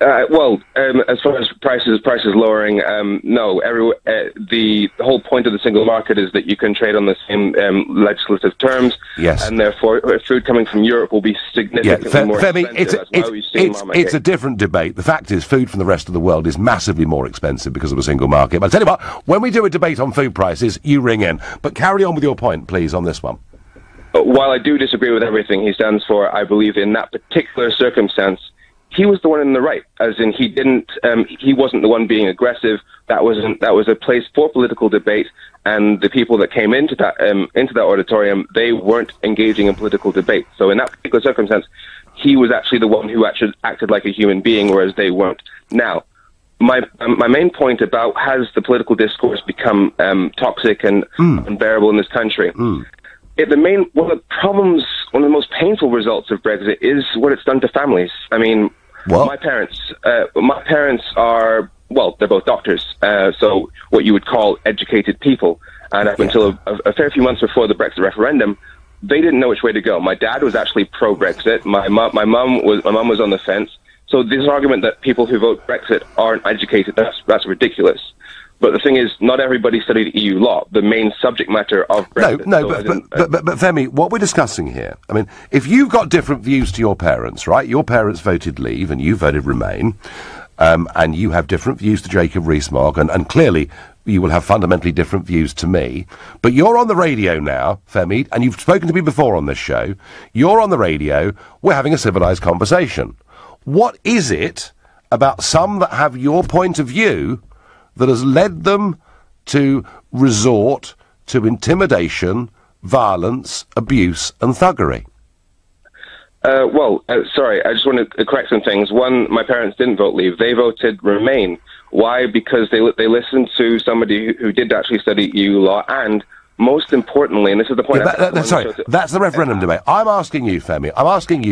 As far as prices lowering, no. The whole point of the single market is that you can trade on the same legislative terms. Yes. And therefore, food coming from Europe will be significantly more expensive. It's a different debate. The fact is, food from the rest of the world is massively more expensive because of a single market. But I tell you what, when we do a debate on food prices, you ring in. But carry on with your point, please, on this one. While I do disagree with everything he stands for, I believe in that particular circumstance, he was the one in the right, as in he wasn't the one being aggressive. That was a place for political debate, and the people that came into that auditorium, they weren't engaging in political debate. So in that particular circumstance, he was actually the one who actually acted like a human being, whereas they weren't. Now, my main point about has the political discourse become toxic and unbearable in this country? One of the most painful results of Brexit is what it's done to families. I mean, my parents are, they're both doctors, so what you would call educated people. And up until a fair few months before the Brexit referendum, they didn't know which way to go. My dad was actually pro-Brexit. My mum was on the fence. So this argument that people who vote Brexit aren't educated, that's ridiculous. But the thing is, not everybody studied EU law, the main subject matter of Brexit. But Femi, what we're discussing here, I mean, if you've got different views to your parents, right? Your parents voted Leave and you voted Remain, and you have different views to Jacob Rees-Mogg, and clearly you will have fundamentally different views to me. But you're on the radio now, Femi, and you've spoken to me before on this show. You're on the radio, we're having a civilised conversation. What is it about some that have your point of view that has led them to resort to intimidation, violence, abuse and thuggery? Sorry, I just want to correct some things. One, my parents didn't vote Leave. They voted Remain. Why? Because they listened to somebody who did actually study EU law, and most importantly, and this is the point... that's the referendum debate. I'm asking you, Femi,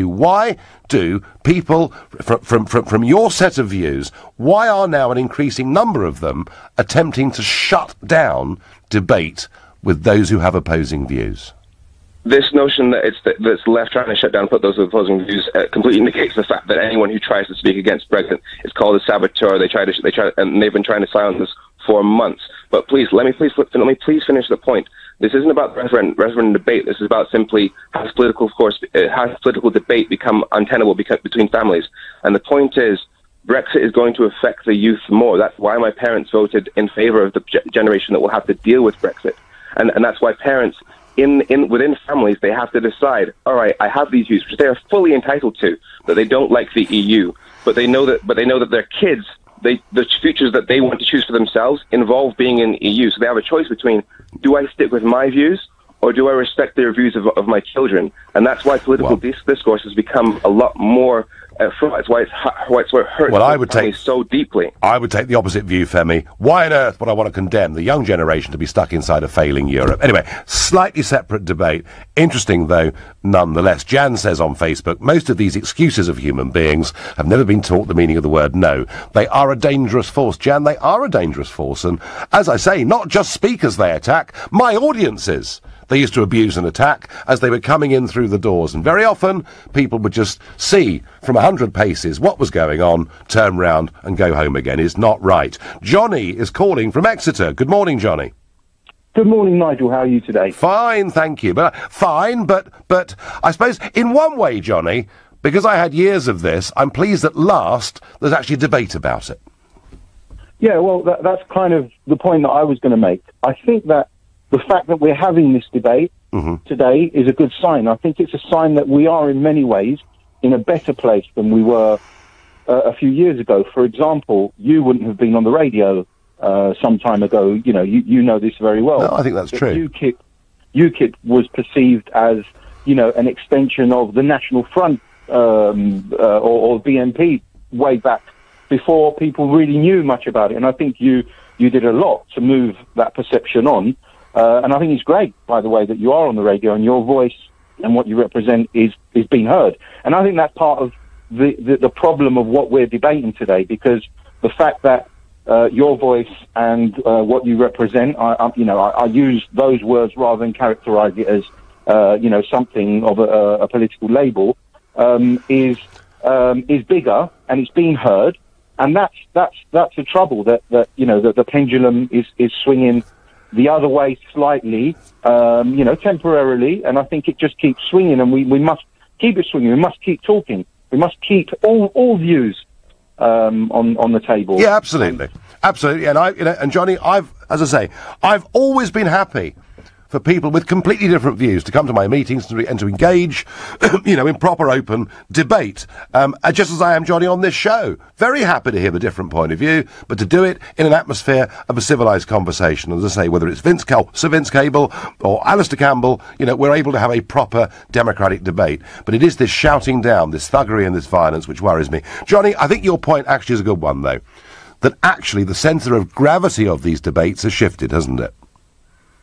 why do people from your set of views, why are now an increasing number of them attempting to shut down debate with those who have opposing views? This notion that that's the left trying to shut down, put those with opposing views, completely negates the fact that anyone who tries to speak against Brexit is called a saboteur. And they've been trying to silence us for months. But let me please finish the point. This isn't about the referendum debate. This is about simply has political debate become untenable between families. And the point is, Brexit is going to affect the youth more. That's why my parents voted in favour of the generation that will have to deal with Brexit. And that's why parents within families, they have to decide, all right, I have these views, which they are fully entitled to, that they don't like the EU, but they know that their kids, the futures that they want to choose for themselves involve being in the EU. So they have a choice between, do I stick with my views, or do I respect their views of my children? And that's why political discourse has become a lot more fraught. It's why it hurts me so deeply. I would take the opposite view, Femi. Why on earth would I want to condemn the young generation to be stuck inside a failing Europe? Anyway, slightly separate debate. Interesting, though, nonetheless. Jan says on Facebook, most of these excuses of human beings have never been taught the meaning of the word no. They are a dangerous force. Jan, they are a dangerous force. And as I say, not just speakers they attack, my audiences they used to abuse and attack as they were coming in through the doors. And very often, people would just see from 100 paces what was going on, turn round and go home again. Is not right. Johnny is calling from Exeter. Good morning, Johnny. Good morning, Nigel. How are you today? Fine, thank you. But I suppose in one way, Johnny, because I had years of this, I'm pleased at last there's actually a debate about it. Yeah, well, that's kind of the point that I was going to make. I think that the fact that we're having this debate today is a good sign. I think it's a sign that we are, in many ways, in a better place than we were a few years ago. For example, you wouldn't have been on the radio some time ago. You know, you know this very well. No, I think that's true. UKIP was perceived as, you know, an extension of the National Front or BNP way back before people really knew much about it. And I think you did a lot to move that perception on. And I think it's great, by the way, that you are on the radio and your voice and what you represent is being heard. And I think that's part of the problem of what we're debating today, because the fact that your voice and what you represent, I use those words rather than characterize it as, something of a political label, is bigger and it's being heard. And that's the trouble, that the pendulum is swinging the other way slightly, temporarily, and I think it just keeps swinging, and we must keep it swinging. We must keep talking. We must keep all views on the table. Yeah, absolutely, absolutely. And Johnny, I've always been happy for people with completely different views to come to my meetings and to engage, in proper open debate. Just as I am, Johnny, on this show. Very happy to hear the different point of view, but to do it in an atmosphere of a civilised conversation. As I say, whether it's Sir Vince Cable or Alistair Campbell, we're able to have a proper democratic debate. But it is this shouting down, this thuggery and this violence which worries me. Johnny, I think your point actually is a good one, though. That actually the centre of gravity of these debates has shifted, hasn't it?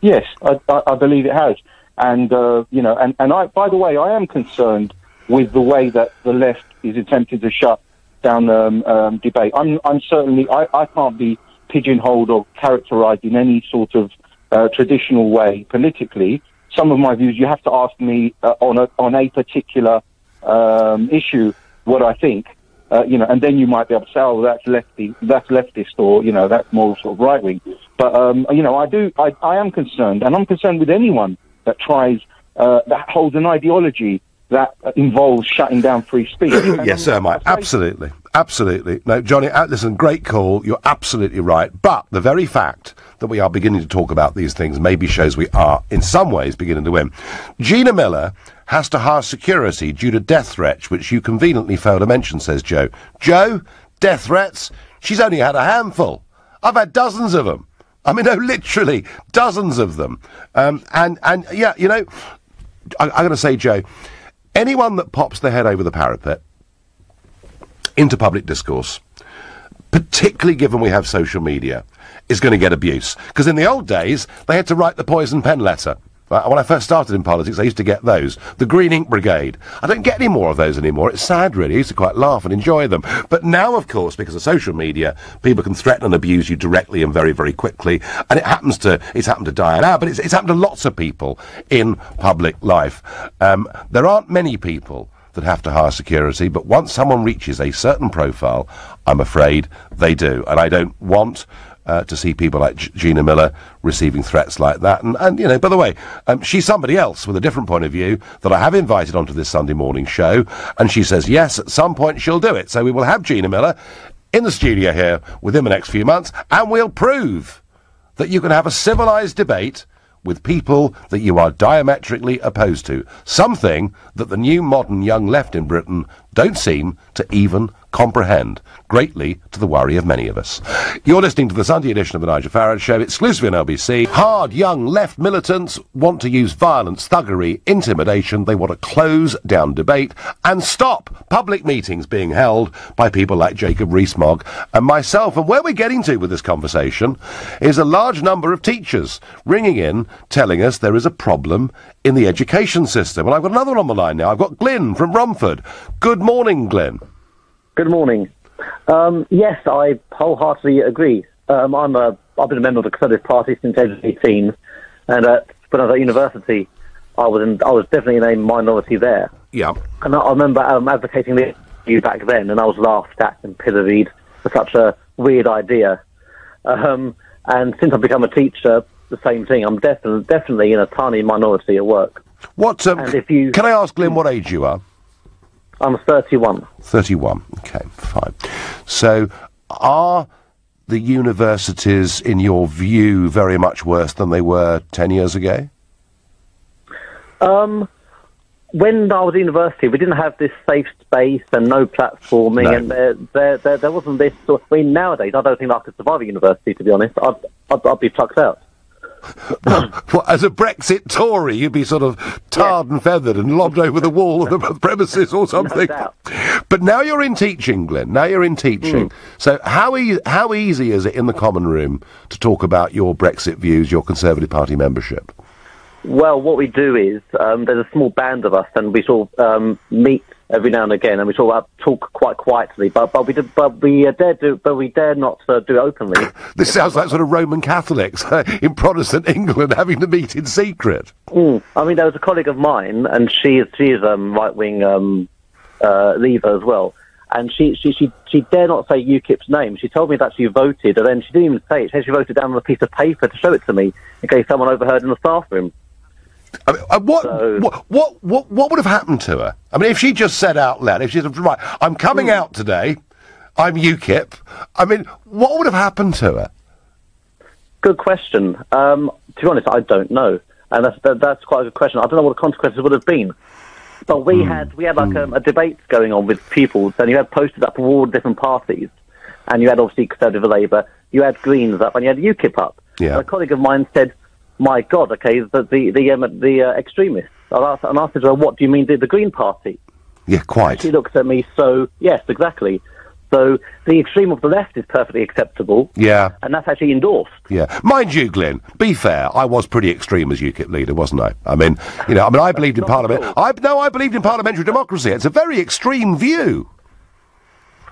Yes, I believe it has. And, I, by the way, I am concerned with the way that the left is attempting to shut down debate. I'm certainly, I can't be pigeonholed or characterized in any sort of traditional way politically. Some of my views, you have to ask me on a particular issue what I think. And then you might be able to say, oh, that's leftist, or, that's more sort of right wing. But, I am concerned, and I'm concerned with anyone that tries, that holds an ideology that involves shutting down free speech. Yes, sir, Mike. Absolutely. Absolutely. No, Johnny, listen, great call. You're absolutely right. But the very fact that we are beginning to talk about these things maybe shows we are, in some ways, beginning to win. Gina Miller has to hire security due to death threats, which you conveniently failed to mention, says Joe. Joe, death threats? She's only had a handful. I've had dozens of them. I mean, no, literally dozens of them. I'm going to say, Joe, anyone that pops their head over the parapet into public discourse, particularly given we have social media, is going to get abuse. Because in the old days, they had to write the poison pen letter. When I first started in politics, I used to get those. The Green Ink Brigade. I don't get any more of those anymore. It's sad, really. I used to quite laugh and enjoy them. But now, of course, because of social media, people can threaten and abuse you directly and very, very quickly. And it's happened to Diane, but it's happened to lots of people in public life. There aren't many people that have to hire security, but once someone reaches a certain profile, I'm afraid they do. And I don't want to see people like Gina Miller receiving threats like that. And by the way, she's somebody else with a different point of view that I have invited onto this Sunday morning show, and she says, yes, at some point she'll do it. So we will have Gina Miller in the studio here within the next few months, and we'll prove that you can have a civilised debate with people that you are diametrically opposed to. Something that the new modern young left in Britain don't seem to even comprehend, greatly to the worry of many of us. You're listening to the Sunday edition of the Nigel Farage Show, exclusively on LBC. Hard, young left militants want to use violence, thuggery, intimidation. They want to close down debate and stop public meetings being held by people like Jacob Rees-Mogg and myself. And where we're getting to with this conversation is a large number of teachers ringing in, telling us there is a problem in the education system. And I've got another one on the line now. I've got Glyn from Romford. Good morning, Glyn. Good morning. Yes, I wholeheartedly agree. I've been a member of the Conservative Party since age 18, and when I was at university, I was definitely in a minority there. Yeah. And I remember advocating the issue back then, and I was laughed at and pilloried for such a weird idea. And since I've become a teacher, the same thing. I'm definitely in a tiny minority at work. What? And if you can I ask, Glyn, what age you are? I'm 31. 31. Okay, fine. So, are the universities, in your view, very much worse than they were 10 years ago? When I was at university, we didn't have this safe space and no platforming, and there wasn't this sort. I mean, nowadays, I don't think I could survive at university. To be honest, I'd be plucked out. Well, as a Brexit Tory, you'd be sort of tarred and feathered and lobbed over the wall of the premises or something. No doubt. But now you're in teaching, Glyn. Now you're in teaching. So how easy is it in the common room to talk about your Brexit views, your Conservative Party membership? Well, what we do is there's a small band of us, and we sort of meet every now and again, and we talk quite quietly. But we dare not do it openly. This sounds like sort of Roman Catholics in Protestant England having to meet in secret. I mean, there was a colleague of mine, and she is right wing leaver as well. And she dare not say UKIP's name. She told me that she voted, and then she didn't even say it. She voted down on a piece of paper to show it to me in case someone overheard in the staff room. I mean, what would have happened to her? I mean, if she just said out loud, if she said, right, I'm coming out today, I'm UKIP, I mean, what would have happened to her? Good question. To be honest, I don't know. And that's quite a good question. I don't know what the consequences would have been. But we had like a debate going on with pupils, and you had posters up for all different parties. And you had, obviously, Conservative Labour, you had Greens up, and you had UKIP up. Yeah. And a colleague of mine said, my God, okay, the extremists. And I said to her, what do you mean, the Green Party? Yeah, quite. And she looks at me, so, yes, exactly. So the extreme of the left is perfectly acceptable. Yeah. And that's actually endorsed. Yeah. Mind you, Glyn, be fair, I was pretty extreme as UKIP leader, wasn't I? I mean, I believed in Parliament. I believed in parliamentary democracy. It's a very extreme view.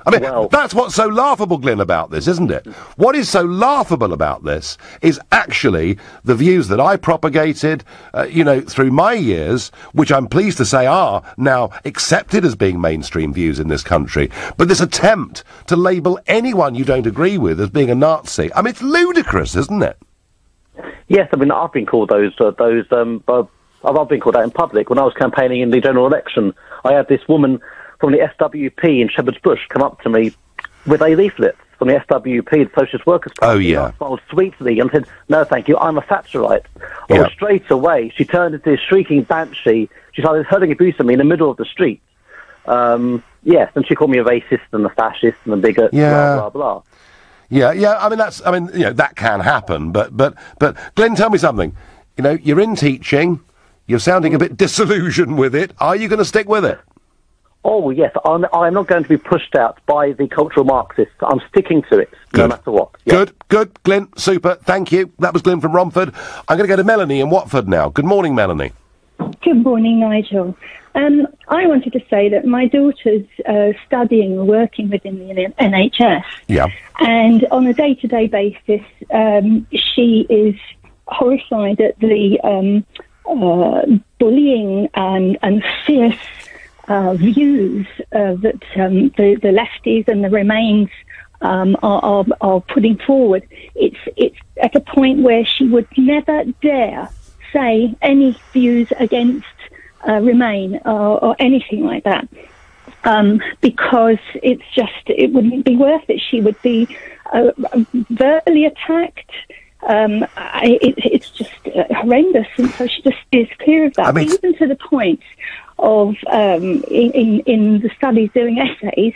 I mean, that's what's so laughable, Glyn, about this, isn't it? What is so laughable about this is actually the views that I propagated, through my years, which I'm pleased to say are now accepted as being mainstream views in this country. But this attempt to label anyone you don't agree with as being a Nazi, I mean, it's ludicrous, isn't it? Yes, I mean, I've been called I've been called out in public. When I was campaigning in the general election, I had this woman from the SWP in Shepherd's Bush come up to me with a leaflet from the SWP, the Socialist Workers' Party. Oh, yeah. And I smiled sweetly and said, no, thank you, I'm a Thatcherite. Yeah. Well, straight away, she turned into this shrieking banshee. She started hurling abuse at me in the middle of the street. Yes, and she called me a racist and a fascist and a bigot, blah, blah, blah. Yeah, that can happen, but Glenn, tell me something. You're in teaching, you're sounding a bit disillusioned with it. Are you going to stick with it? Oh, yes, I'm not going to be pushed out by the cultural Marxists. I'm sticking to it, no matter what. Yeah. Good, Glyn, super, thank you. That was Glyn from Romford. I'm going to go to Melanie in Watford now. Good morning, Melanie. Good morning, Nigel. I wanted to say that my daughter's studying or working within the NHS. Yeah. And on a day-to-day basis, she is horrified at the bullying and fierce views that the lefties and the Remains are putting forward. It's at a point where she would never dare say any views against Remain or anything like that, because it wouldn't be worth it. She would be verbally attacked. It's just horrendous, and so she just steers clear of that. Even to the point of in the studies doing essays,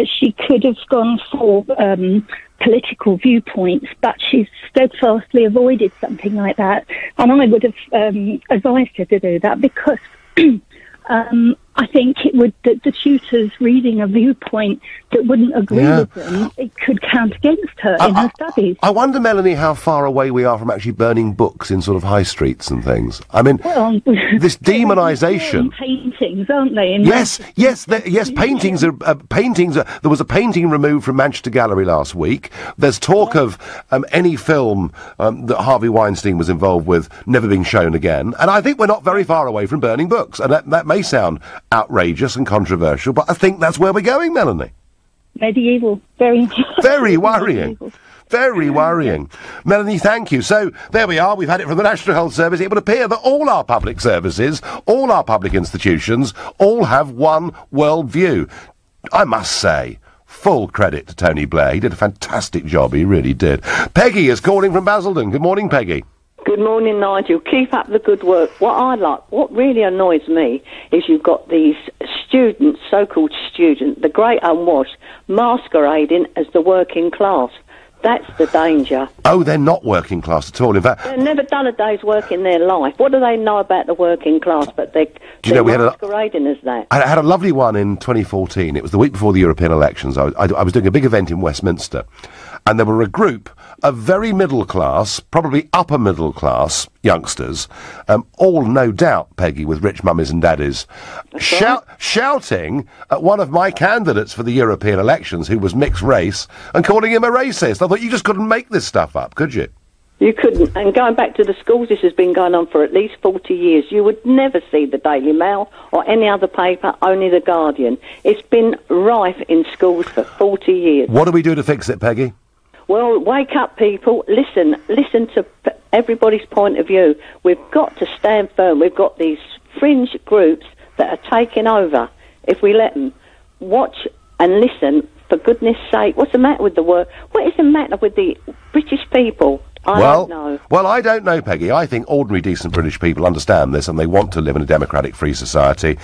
she could have gone for political viewpoints, but she's steadfastly avoided something like that. And I would have advised her to do that because I think it would the tutors reading a viewpoint that wouldn't agree with them, it could count against her in her studies. I wonder, Melanie, how far away we are from actually burning books in sort of high streets and things. I mean, this demonisation. Paintings, aren't they? Yes, paintings are paintings. There was a painting removed from Manchester Gallery last week. There's talk of any film that Harvey Weinstein was involved with never being shown again. And I think we're not very far away from burning books. And that may sound outrageous and controversial, but I think that's where we're going, Melanie. Medieval, very worrying. Very worrying. Melanie, thank you. So, there we are. We've had it from the National Health Service. It would appear that all our public services, all our public institutions, all have one world view. I must say, full credit to Tony Blair. He did a fantastic job. He really did. Peggy is calling from Basildon. Good morning, Peggy. Good morning, Nigel. Keep up the good work. What really annoys me is you've got these students, so-called students, the great unwashed, masquerading as the working class. That's the danger. Oh, they're not working class at all. In fact, they've never done a day's work in their life. What do they know about the working class? But they're masquerading as that. I had a lovely one in 2014. It was the week before the European elections. I was doing a big event in Westminster, and there were a group of very middle class, probably upper middle class youngsters, all no doubt, Peggy, with rich mummies and daddies, shouting at one of my candidates for the European elections, who was mixed race, and calling him a racist. I thought, you just couldn't make this stuff up, could you? You couldn't. And going back to the schools, this has been going on for at least 40 years. You would never see the Daily Mail or any other paper, only the Guardian. It's been rife in schools for 40 years. What do we do to fix it, Peggy? Well, wake up, people. Listen to everybody's point of view. We've got to stand firm. We've got these fringe groups that are taking over. If we let them watch and listen, for goodness sake, what's the matter with the world? What is the matter with the British people? I don't know. Well, I don't know, Peggy. I think ordinary, decent British people understand this, and they want to live in a democratic, free society.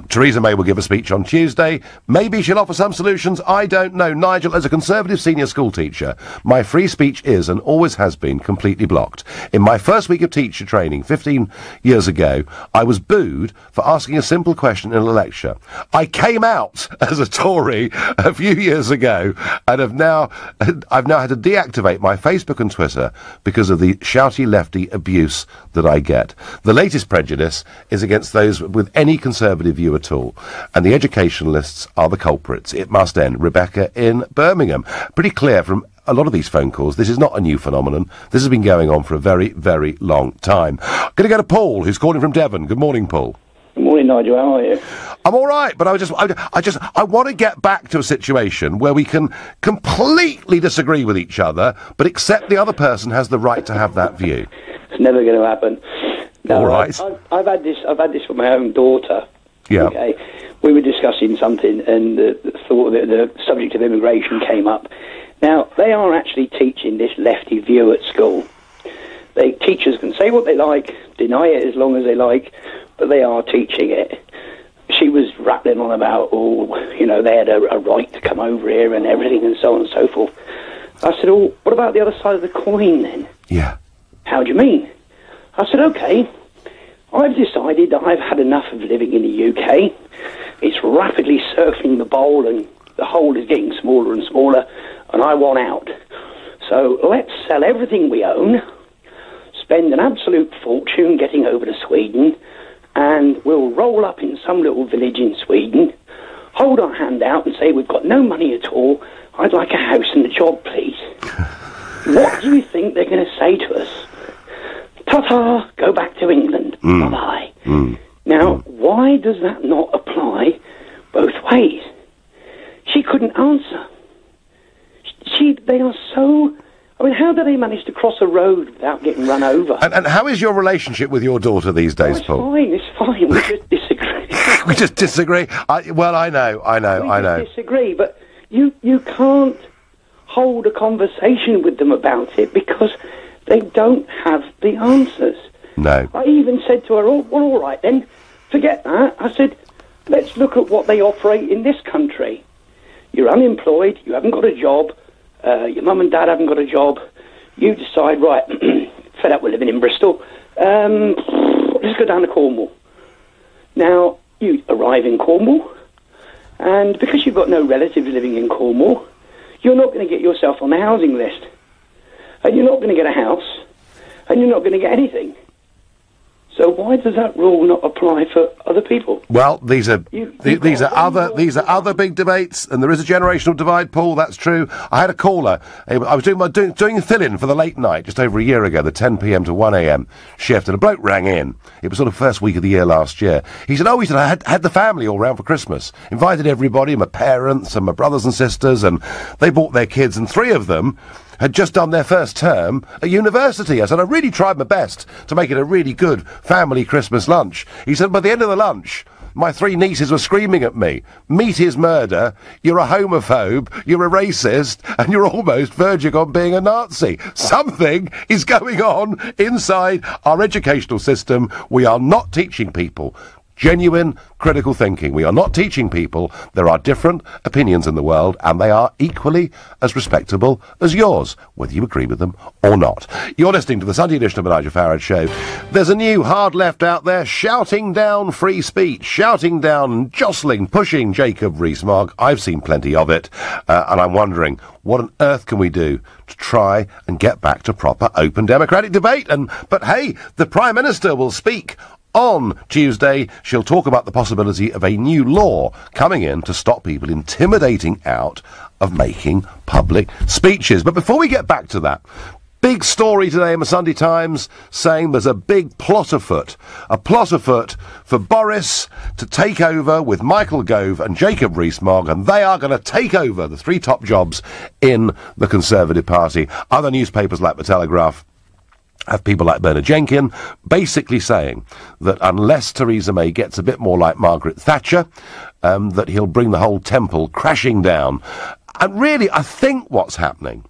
Theresa May will give a speech on Tuesday. Maybe she'll offer some solutions. I don't know. Nigel, as a Conservative senior school teacher, my free speech is, and always has been, completely blocked. In my first week of teacher training 15 years ago, I was booed for asking a simple question in a lecture. I came out as a Tory a few years ago, and I've now had to deactivate my Facebook and Twitter because of the shouty lefty abuse that I get. The latest prejudice is against those with any conservative view at all, and the educationalists are the culprits. It must end. Rebecca in Birmingham. Pretty clear from a lot of these phone calls, this is not a new phenomenon. This has been going on for a very, very long time. Going to go to Paul, who's calling from Devon. Good morning, Paul. Good morning, Nigel. How are you? I'm all right, but I want to get back to a situation where we can completely disagree with each other, but accept the other person has the right to have that view. It's never going to happen. No, all right. I've had this with my own daughter. Yeah. Okay. We were discussing something, and the subject of immigration came up. Now, they are actually teaching this lefty view at school. Teachers can say what they like, deny it as long as they like, but they are teaching it. She was rattling on about, they had a right to come over here and everything and so on and so forth. I said, what about the other side of the coin then? Yeah. How do you mean? I said, okay, I've decided that I've had enough of living in the UK. It's rapidly circling the bowl and the hole is getting smaller and smaller, and I want out. So let's sell everything we own, spend an absolute fortune getting over to Sweden, and we'll roll up in some little village in Sweden, hold our hand out and say, we've got no money at all, I'd like a house and a job, please. What do you think they're going to say to us? Ta-ta, go back to England. Bye-bye. Now, why does that not apply both ways? She couldn't answer. They are so... I mean, how do they manage to cross a road without getting run over? And how is your relationship with your daughter these days, Paul? It's fine. We just disagree. We just disagree? I know. We just disagree, but you can't hold a conversation with them about it because they don't have the answers. No. I even said to her, well, all right then, forget that. I said, let's look at what they operate in this country. You're unemployed, you haven't got a job, your mum and dad haven't got a job. You decide, right, fed up with living in Bristol, let's go down to Cornwall. Now, you arrive in Cornwall, and because you've got no relatives living in Cornwall, you're not going to get yourself on the housing list. And you're not going to get a house, and you're not going to get anything. So why does that rule not apply for other people? Well, these are other big debates, and there is a generational divide, Paul. That's true. I had a caller. I was doing a fill-in for the late night just over a year ago, the 10 p.m. to 1 a.m. shift, and a bloke rang in. It was sort of first week of the year last year. He said, I had the family all round for Christmas, invited everybody, my parents and my brothers and sisters, and they brought their kids, and 3 of them had just done their first term at university. I said, I really tried my best to make it a really good family Christmas lunch. He said, by the end of the lunch, my 3 nieces were screaming at me, meat is murder, you're a homophobe, you're a racist, and you're almost verging on being a Nazi. Something is going on inside our educational system. We are not teaching people genuine critical thinking. We are not teaching people there are different opinions in the world, and they are equally as respectable as yours, whether you agree with them or not. You're listening to the Sunday edition of the Nigel Farage Show. There's a new hard left out there shouting down free speech, shouting down and jostling, pushing Jacob Rees-Mogg. I've seen plenty of it, and I'm wondering, what on earth can we do to try and get back to proper open democratic debate? But hey, the Prime Minister will speak on Tuesday. She'll talk about the possibility of a new law coming in to stop people intimidating out of making public speeches. But before we get back to that, big story today in the Sunday Times saying there's a big plot afoot for Boris to take over with Michael Gove and Jacob Rees-Mogg, and they are going to take over the 3 top jobs in the Conservative Party. Other newspapers like The Telegraph have people like Bernard Jenkin basically saying that unless Theresa May gets a bit more like Margaret Thatcher, that he'll bring the whole temple crashing down. And really, I think what's happening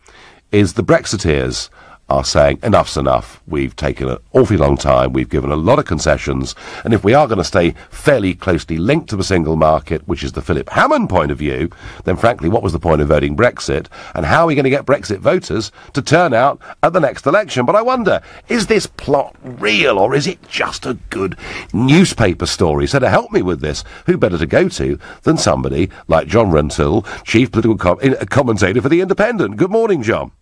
is the Brexiteers are saying, enough's enough, we've taken an awfully long time, we've given a lot of concessions, and if we are going to stay fairly closely linked to the single market, which is the Philip Hammond point of view, then frankly, what was the point of voting Brexit, and how are we going to get Brexit voters to turn out at the next election? But I wonder, is this plot real, or is it just a good newspaper story? So to help me with this, who better to go to than somebody like John Rentoul, chief political commentator for The Independent. Good morning, John.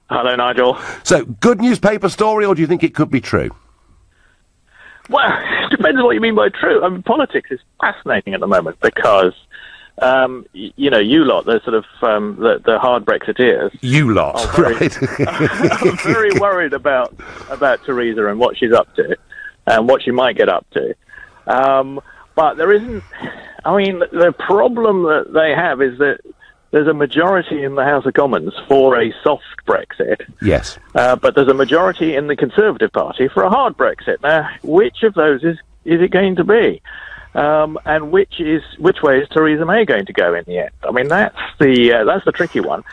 Hello, Nigel. So, good newspaper story, or do you think it could be true? Well, it depends on what you mean by true. I mean, politics is fascinating at the moment because, you lot, the sort of the hard Brexiteers. You lot, right? I'm very worried about Theresa and what she's up to, and what she might get up to. But there isn't. I mean, the problem that they have is that there's a majority in the House of Commons for a soft Brexit. Yes. But there's a majority in the Conservative Party for a hard Brexit. Now, which of those is it going to be? And which way is Theresa May going to go in the end? I mean, that's the tricky one.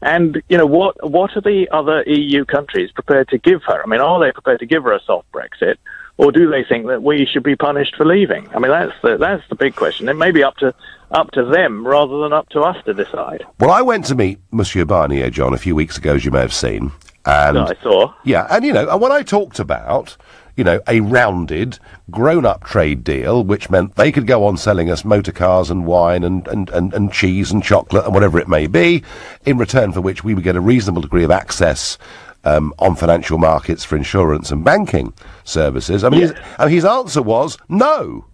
And, what are the other EU countries prepared to give her? I mean, are they prepared to give her a soft Brexit? Or do they think that we should be punished for leaving? I mean, that's the big question. It may be up to them rather than up to us to decide. Well, I went to meet Monsieur Barnier, John, a few weeks ago, as you may have seen. And I saw. Yeah, and, and when I talked about, a rounded, grown-up trade deal, which meant they could go on selling us motor cars and wine and cheese and chocolate and whatever it may be, in return for which we would get a reasonable degree of access on financial markets for insurance and banking services. I mean, his answer was no.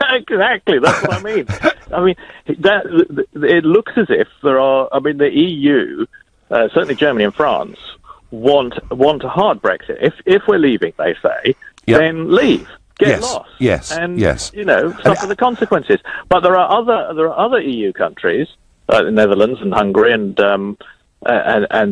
Exactly, that's what I mean. I mean, it looks as if there are. I mean, the EU, certainly Germany and France, want a hard Brexit. If we're leaving, they say, then leave. Get lost. Yes. And yes. Suffer the consequences. But there are other EU countries, like the Netherlands and Hungary and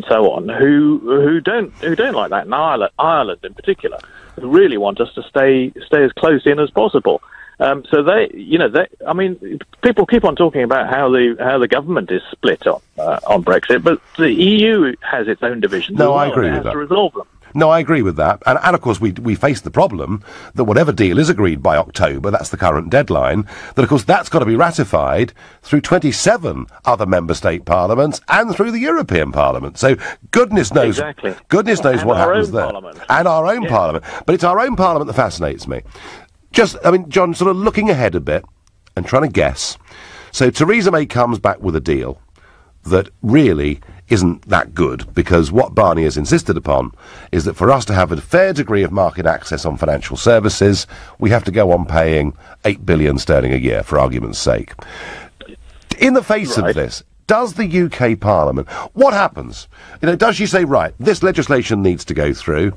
so on, who don't like that, and Ireland in particular, who really want us to stay as close in as possible. So I mean, people keep on talking about how the government is split on Brexit, but the EU has its own divisions. No, I agree with that. To resolve them. No, I agree with that. And of course, we face the problem that whatever deal is agreed by October, that's the current deadline, that of course that's got to be ratified through 27 other member state parliaments and through the European Parliament. So goodness knows what happens there. And our own Parliament. But it's our own Parliament that fascinates me. John, sort of looking ahead a bit and trying to guess. So Theresa May comes back with a deal that really isn't that good, because what Barney has insisted upon is that for us to have a fair degree of market access on financial services, we have to go on paying 8 billion sterling a year, for argument's sake. In the face of this, does the UK Parliament, what happens? Does she say, right, this legislation needs to go through?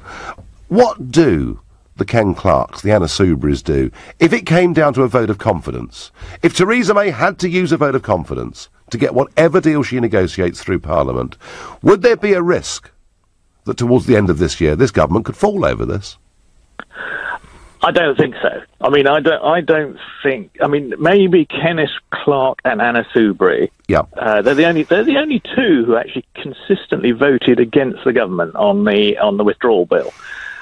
What do the Ken Clarks, the Anna Soubry's do, if it came down to a vote of confidence? If Theresa May had to use a vote of confidence to get whatever deal she negotiates through Parliament, would there be a risk that towards the end of this year this government could fall over this? I don't think so. I don't think. Maybe Kenneth Clarke and Anna Soubry. Yeah. They're the only two who actually consistently voted against the government on the withdrawal bill.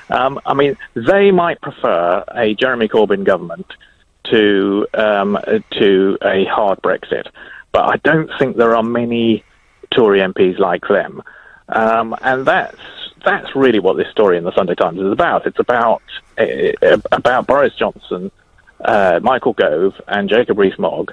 They might prefer a Jeremy Corbyn government to a hard Brexit, but I don't think there are many Tory MPs like them, and that's really what this story in the Sunday Times is about. It's about Boris Johnson, Michael Gove, and Jacob Rees-Mogg,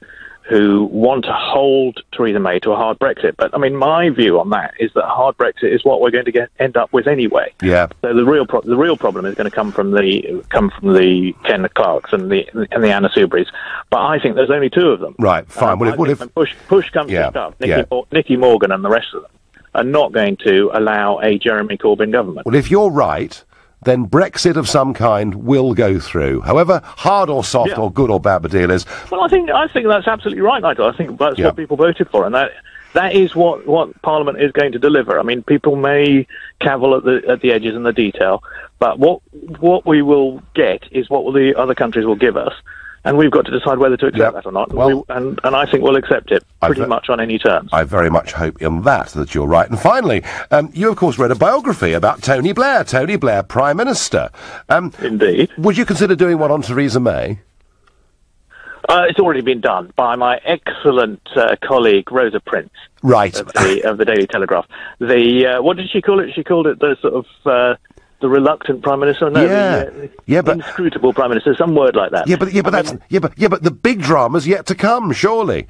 who want to hold Theresa May to a hard Brexit. But my view on that is that a hard Brexit is what we're going to end up with anyway. Yeah. So the real problem is going to come from the Ken Clarks and the Anna Soubrys. But I think there's only two of them. Right. Fine. When push comes to shove, Nicky Morgan and the rest of them are not going to allow a Jeremy Corbyn government. Well, if you're right, then Brexit of some kind will go through, however hard or soft or good or bad the deal is. Well, I think that's absolutely right, Nigel. I think that's what people voted for, and that is what Parliament is going to deliver. People may cavil at the edges and the detail, but what we will get is what the other countries will give us. And we've got to decide whether to accept that or not. And I think we'll accept it pretty much on any terms. I very much hope in that you're right. And finally, you, of course, read a biography about Tony Blair, Prime Minister. Indeed. Would you consider doing one on Theresa May? It's already been done by my excellent colleague, Rosa Prince. Right. Of the Daily Telegraph. What did she call it? She called it the sort of... the reluctant Prime Minister, but inscrutable Prime Minister, some word like that. But the big drama's yet to come, surely.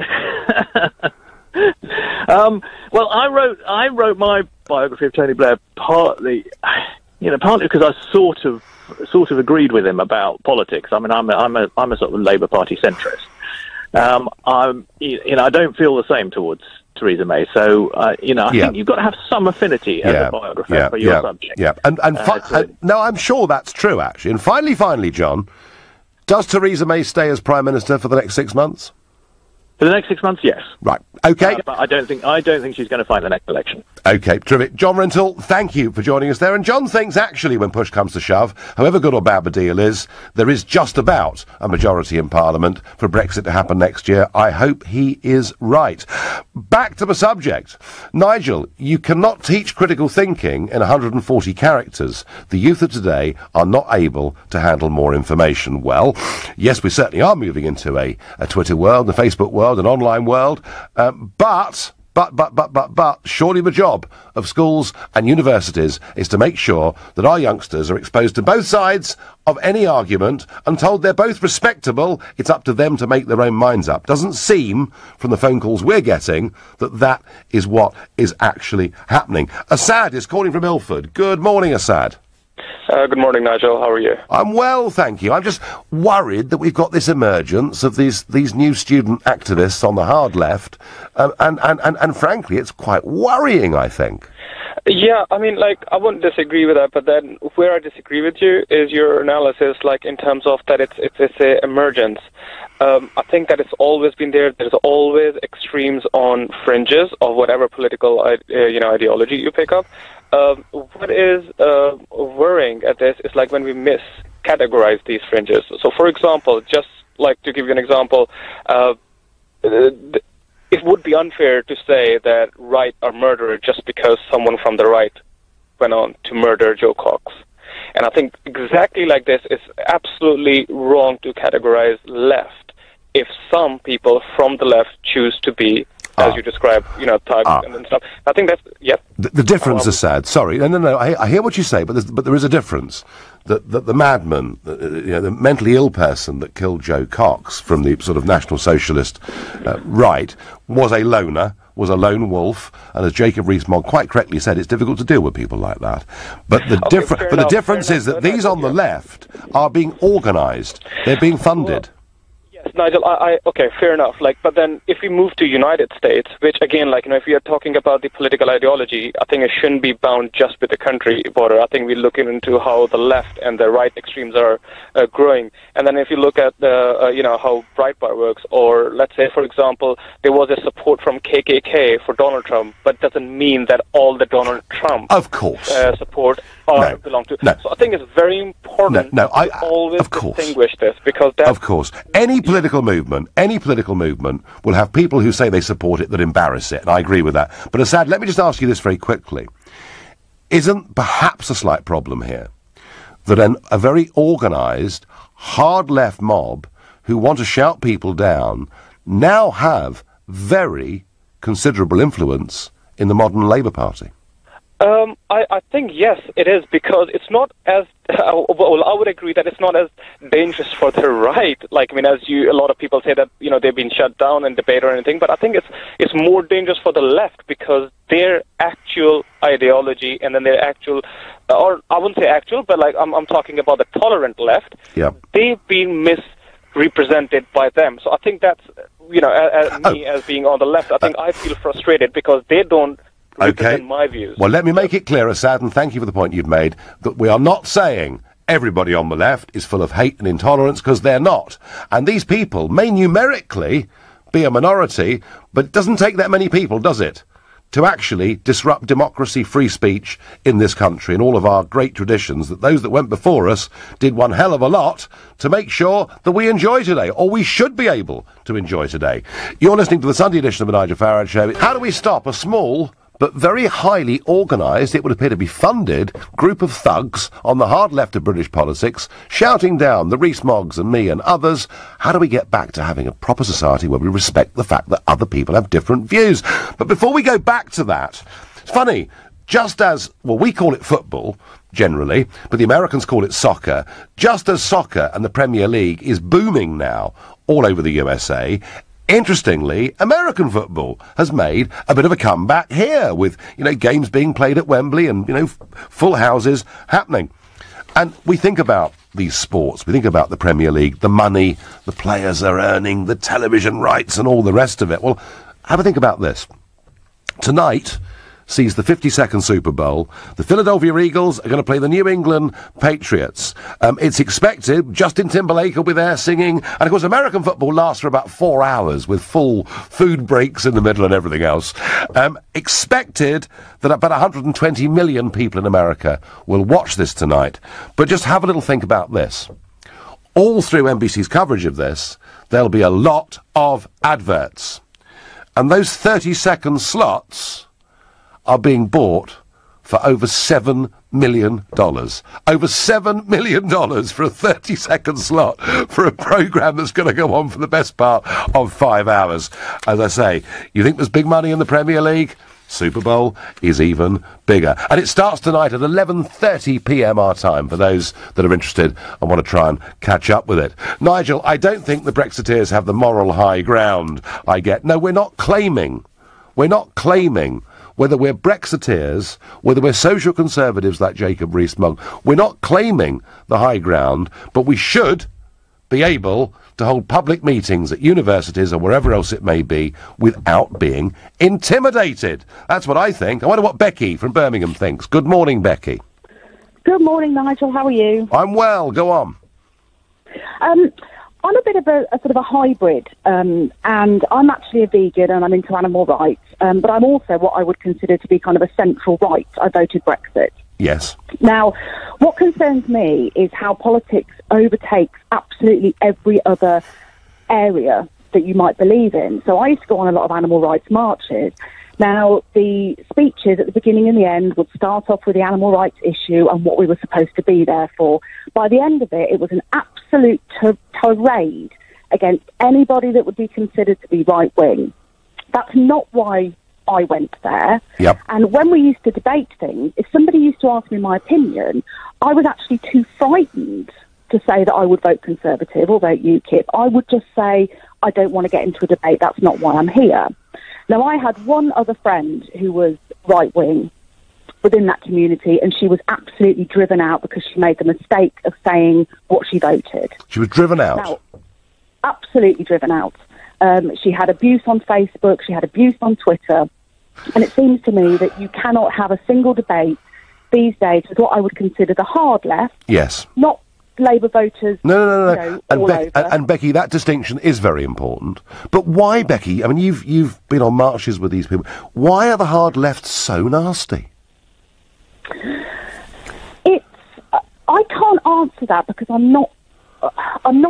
Well, I wrote my biography of Tony Blair partly because I sort of agreed with him about politics. I'm a sort of Labour Party centrist. I don't feel the same towards Theresa May, so I think you've got to have some affinity as a biographer for your subject. Yeah, no, I'm sure that's true actually. And finally, John, does Theresa May stay as Prime Minister for the next 6 months? For the next 6 months, yes. Right. Okay. But I don't think she's going to fight the next election. Okay, terrific. John Rentoul, thank you for joining us there. And John thinks, actually, when push comes to shove, however good or bad the deal is, there is just about a majority in Parliament for Brexit to happen next year. I hope he is right. Back to the subject. Nigel, you cannot teach critical thinking in 140 characters. The youth of today are not able to handle more information. Well, yes, we certainly are moving into a Twitter world, a Facebook world, an online world, but surely the job of schools and universities is to make sure that our youngsters are exposed to both sides of any argument and told they're both respectable. It's up to them to make their own minds up. Doesn't seem, from the phone calls we're getting, that is what is actually happening. Assad is calling from Ilford. Good morning, Assad. Good morning, Nigel. How are you? I'm well, thank you. I'm just worried that we've got this emergence of these new student activists on the hard left, and frankly, it's quite worrying, I think. Yeah, I wouldn't disagree with that, but then where I disagree with you is your analysis, in terms of that it's a emergence. I think that it's always been there. There's always extremes on fringes of whatever political ideology you pick up. What is worrying at this is when we miscategorize these fringes. So, for example, just to give you an example, it would be unfair to say that right are murderer just because someone from the right went on to murder Joe Cox. And I think exactly like this, it's absolutely wrong to categorize left if some people from the left choose to be, as you described, thugs and stuff. I think that's, The difference is sad. Sorry. No. I hear what you say, but there is a difference. That the madman, the mentally ill person that killed Joe Cox from the sort of National Socialist right was a loner, was a lone wolf, and as Jacob Rees Mogg quite correctly said, it's difficult to deal with people like that. But the difference is that these on the left are being organised. They're being funded. Yes, Nigel, okay, fair enough. But then if we move to United States, which again, if you're talking about the political ideology, I think it shouldn't be bound just with the country border. I think we're looking into how the left and the right extremes are growing. And then if you look at how Breitbart works, or let's say, for example, there was a support from KKK for Donald Trump, but doesn't mean that all the Donald Trump support belong to. No. So I think it's very important to always distinguish this, because that's... Of course. Any political movement will have people who say they support it that embarrass it, and I agree with that. But Assad, let me just ask you this very quickly. Isn't perhaps a slight problem here that a very organised, hard-left mob who want to shout people down now have very considerable influence in the modern Labour Party? I think, yes, it is, because it's not as... well, I would agree that it's not as dangerous for the right. As a lot of people say that, they've been shut down in debate or anything, but I think it's more dangerous for the left, because their actual ideology and then their actual... or I wouldn't say actual, but I'm talking about the tolerant left. Yeah. They've been misrepresented by them. So I think that's, as being on the left, I think I feel frustrated because they don't represent my views. Well, let me make it clear, Assad, and thank you for the point you've made, that we are not saying everybody on the left is full of hate and intolerance, because they're not. And these people may numerically be a minority, but it doesn't take that many people, does it, to actually disrupt democracy, free speech in this country and all of our great traditions that those that went before us did one hell of a lot to make sure that we enjoy today, or we should be able to enjoy today. You're listening to the Sunday edition of the Nigel Farage Show. How do we stop a small but very highly organised, it would appear to be funded, group of thugs on the hard left of British politics, shouting down the Rees Moggs and me and others? How do we get back to having a proper society where we respect the fact that other people have different views? But before we go back to that, it's funny, just as, well, we call it football, generally, but the Americans call it soccer, just as soccer and the Premier League is booming now all over the USA, interestingly, American football has made a bit of a comeback here with, games being played at Wembley and, full houses happening. And we think about these sports, we think about the Premier League, the money the players are earning, the television rights and all the rest of it. Well, have a think about this. Tonight sees the 52nd Super Bowl. The Philadelphia Eagles are going to play the New England Patriots. It's expected Justin Timberlake will be there singing, and of course American football lasts for about 4 hours with full food breaks in the middle and everything else. Expected that about 120 million people in America will watch this tonight. But just have a little think about this. All through NBC's coverage of this, there'll be a lot of adverts. And those 30-second slots are being bought for over $7 million. Over $7 million for a 30-second slot for a programme that's going to go on for the best part of 5 hours. As I say, you think there's big money in the Premier League? Super Bowl is even bigger. And it starts tonight at 11:30 p.m. our time, for those that are interested and want to try and catch up with it. Nigel, I don't think the Brexiteers have the moral high ground I get. No, we're not claiming whether we're Brexiteers, whether we're social conservatives like Jacob Rees Mogg, we're not claiming the high ground, but we should be able to hold public meetings at universities or wherever else it may be without being intimidated. That's what I think. I wonder what Becky from Birmingham thinks. Good morning, Becky. Good morning, Nigel. How are you? I'm well. Go on. I'm a bit of a sort of a hybrid, and I'm actually a vegan and I'm into animal rights, but I'm also what I would consider to be kind of a central right. I voted Brexit. Yes. Now, what concerns me is how politics overtakes absolutely every other area that you might believe in. So I used to go on a lot of animal rights marches, Now, the speeches at the beginning and the end would start off with the animal rights issue and what we were supposed to be there for. By the end of it, it was an absolute tirade against anybody that would be considered to be right-wing. That's not why I went there. Yep. And when we used to debate things, if somebody used to ask me my opinion, I was actually too frightened to say that I would vote Conservative or vote UKIP. I would just say, I don't want to get into a debate. That's not why I'm here. Now, I had one other friend who was right-wing within that community, and she was absolutely driven out because she made the mistake of saying what she voted. She was driven out? Now, absolutely driven out. She had abuse on Facebook, she had abuse on Twitter, and it seems to me that you cannot have a single debate these days with what I would consider the hard left. Yes. Not Labour voters. No. All over. And Becky, that distinction is very important. But why, Becky? I mean, you've been on marches with these people. Why are the hard left so nasty? I can't answer that because I'm not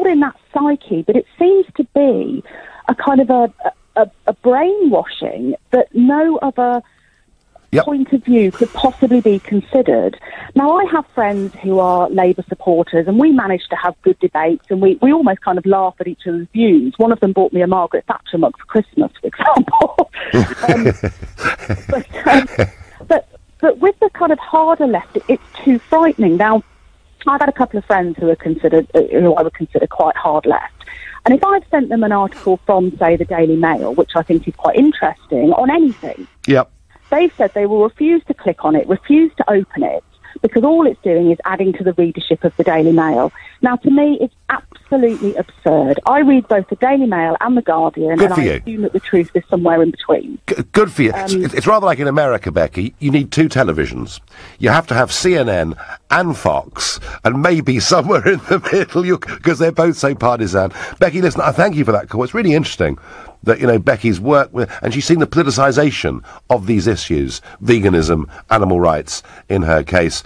in that psyche. But it seems to be a kind of a brainwashing that no other point of view could possibly be considered. Now, I have friends who are Labour supporters, and we manage to have good debates, and we almost kind of laugh at each other's views. One of them bought me a Margaret Thatcher mug for Christmas, for example. But with the kind of harder left, it's too frightening. Now, I've had a couple of friends who I would consider quite hard left. And if I've sent them an article from, say, the Daily Mail, which I think is quite interesting, on anything, they've said they will refuse to click on it, refuse to open it, because all it's doing is adding to the readership of the Daily Mail. Now, to me, it's absolutely absurd. I read both the Daily Mail and the Guardian, and I assume that the truth is somewhere in between. Good for you. It's rather like in America, Becky. You need two televisions. You have to have CNN and Fox, and maybe somewhere in the middle, because they're both so partisan. Becky, listen, I thank you for that call. It's really interesting that, Becky's work with, and she's seen the politicisation of these issues, veganism, animal rights, in her case.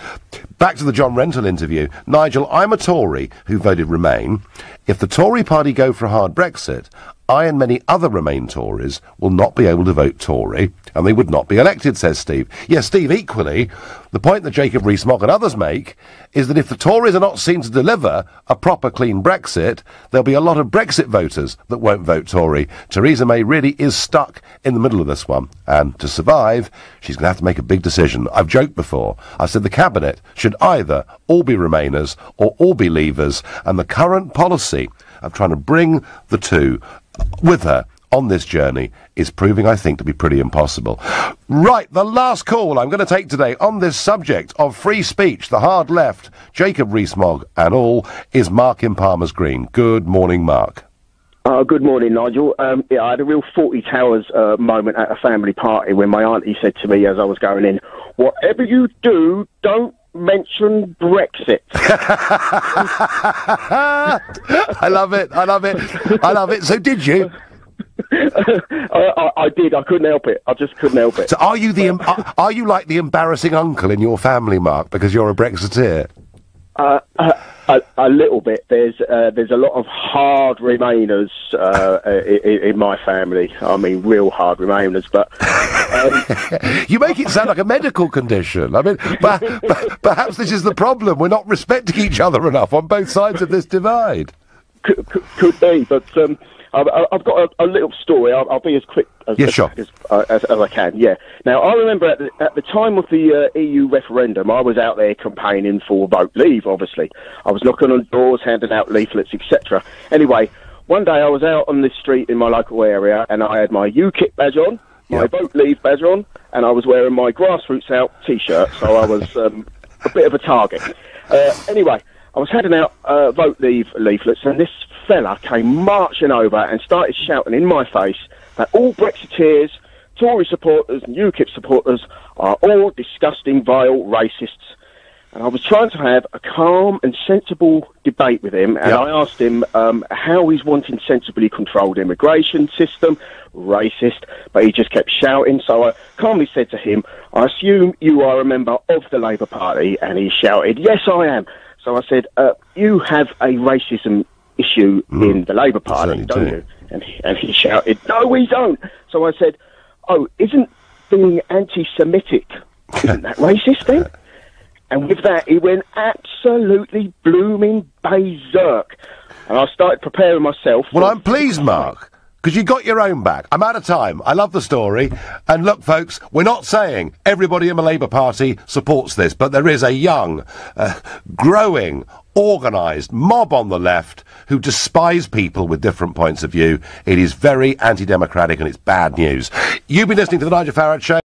Back to the John Rentoul interview. Nigel, I'm a Tory who voted Remain. If the Tory party go for a hard Brexit, I and many other Remain Tories will not be able to vote Tory, and they would not be elected, says Steve. Yes, Steve, equally, the point that Jacob Rees-Mogg and others make is that if the Tories are not seen to deliver a proper, clean Brexit, there'll be a lot of Brexit voters that won't vote Tory. Theresa May really is stuck in the middle of this one, and to survive, she's going to have to make a big decision. I've joked before. I said the Cabinet should either all be Remainers or all be Leavers, and the current policy of trying to bring the two with her on this journey is proving, I think, to be pretty impossible. Right, the last call I'm going to take today on this subject of free speech, the hard left, Jacob Rees-Mogg and all, is Mark in Palmer's Green. Good morning, Mark. Good morning, Nigel. I had a real 40 Towers moment at a family party when my auntie said to me as I was going in, "Whatever you do, don't mention Brexit." I love it. So did you? I did. I couldn't help it. I just couldn't help it. So are you are you like the embarrassing uncle in your family, Mark, because you're a Brexiteer? A little bit. There's a lot of hard Remainers in my family. I mean, real hard Remainers. But you make it sound like a medical condition. I mean, perhaps this is the problem. We're not respecting each other enough on both sides of this divide. Could be, but I've got a little story. I'll be as quick as I can. Yeah. Now, I remember at the time of the EU referendum, I was out there campaigning for Vote Leave, obviously. I was knocking on doors, handing out leaflets, etc. Anyway, one day I was out on the street in my local area, and I had my UKIP badge on, my Vote Leave badge on, and I was wearing my Grassroots Out T-shirt, so I was a bit of a target. Anyway, I was handing out Vote Leave leaflets, and this fella came marching over and started shouting in my face that all Brexiteers, Tory supporters and UKIP supporters are all disgusting, vile racists. And I was trying to have a calm and sensible debate with him, and I asked him how he's wanting sensibly controlled immigration system, racist, but he just kept shouting. So I calmly said to him, "I assume you are a member of the Labour Party," and he shouted, "Yes, I am." So I said, "You have a racism issue in the Labour Party, don't you?" And he shouted, "No, we don't." So I said, "Oh, isn't being anti-Semitic. Isn't that racist then? And with that, he went absolutely blooming berserk. And I started preparing myself. Well, I'm pleased, Mark, because you got your own back. I'm out of time. I love the story. And look, folks, we're not saying everybody in the Labour Party supports this, but there is a young, growing, organised mob on the left who despise people with different points of view. It is very anti-democratic and it's bad news. You've been listening to The Nigel Farage Show.